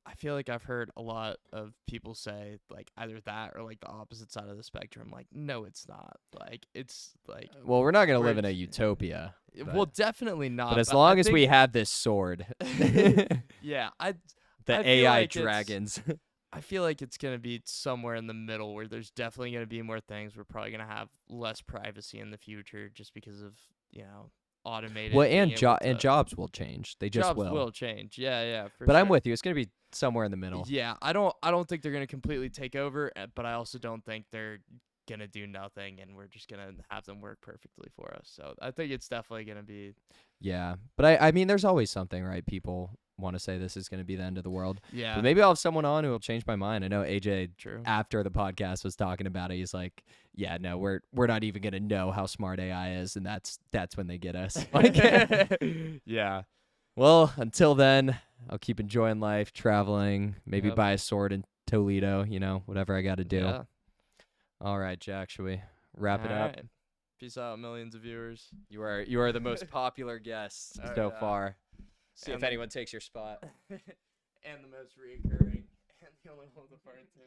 I feel like I've heard a lot of people say like either that or like the opposite side of the spectrum. Like, no, it's not. Like, it's like Well, we're not gonna we're live in a utopia, well, but definitely not. as But I long as we think, have this sword, the yeah, I feel AI like it's dragons. I feel like it's gonna be somewhere in the middle where there's definitely gonna be more things. We're probably gonna have less privacy in the future just because of Well, automated being able and to jobs will change. They just jobs will. will change. Yeah, yeah, for But I'm sure. with you. It's gonna be somewhere in the middle. Yeah, I don't think they're gonna completely take over, but I also don't think they're gonna do nothing and we're just gonna have them work perfectly for us. So I think it's definitely gonna be Yeah, but I mean, there's always something, right? People want to say this is going to be the end of the world, but yeah, maybe I'll have someone on who will change my mind. I know AJ true. after the podcast was talking about it. He's like, "Yeah, no, we're not even going to know how smart AI is, and that's when they get us." Like, Yeah. well, until then, I'll keep enjoying life, traveling, maybe Yep. buy a sword in Toledo. Whatever I got to do. Yeah. All right, Jack, should we All wrap it up? right. Peace out, millions of viewers. You are the most popular guest Oh, so yeah. far. See if And anyone takes your spot. and the most reoccurring and the only one with a part two.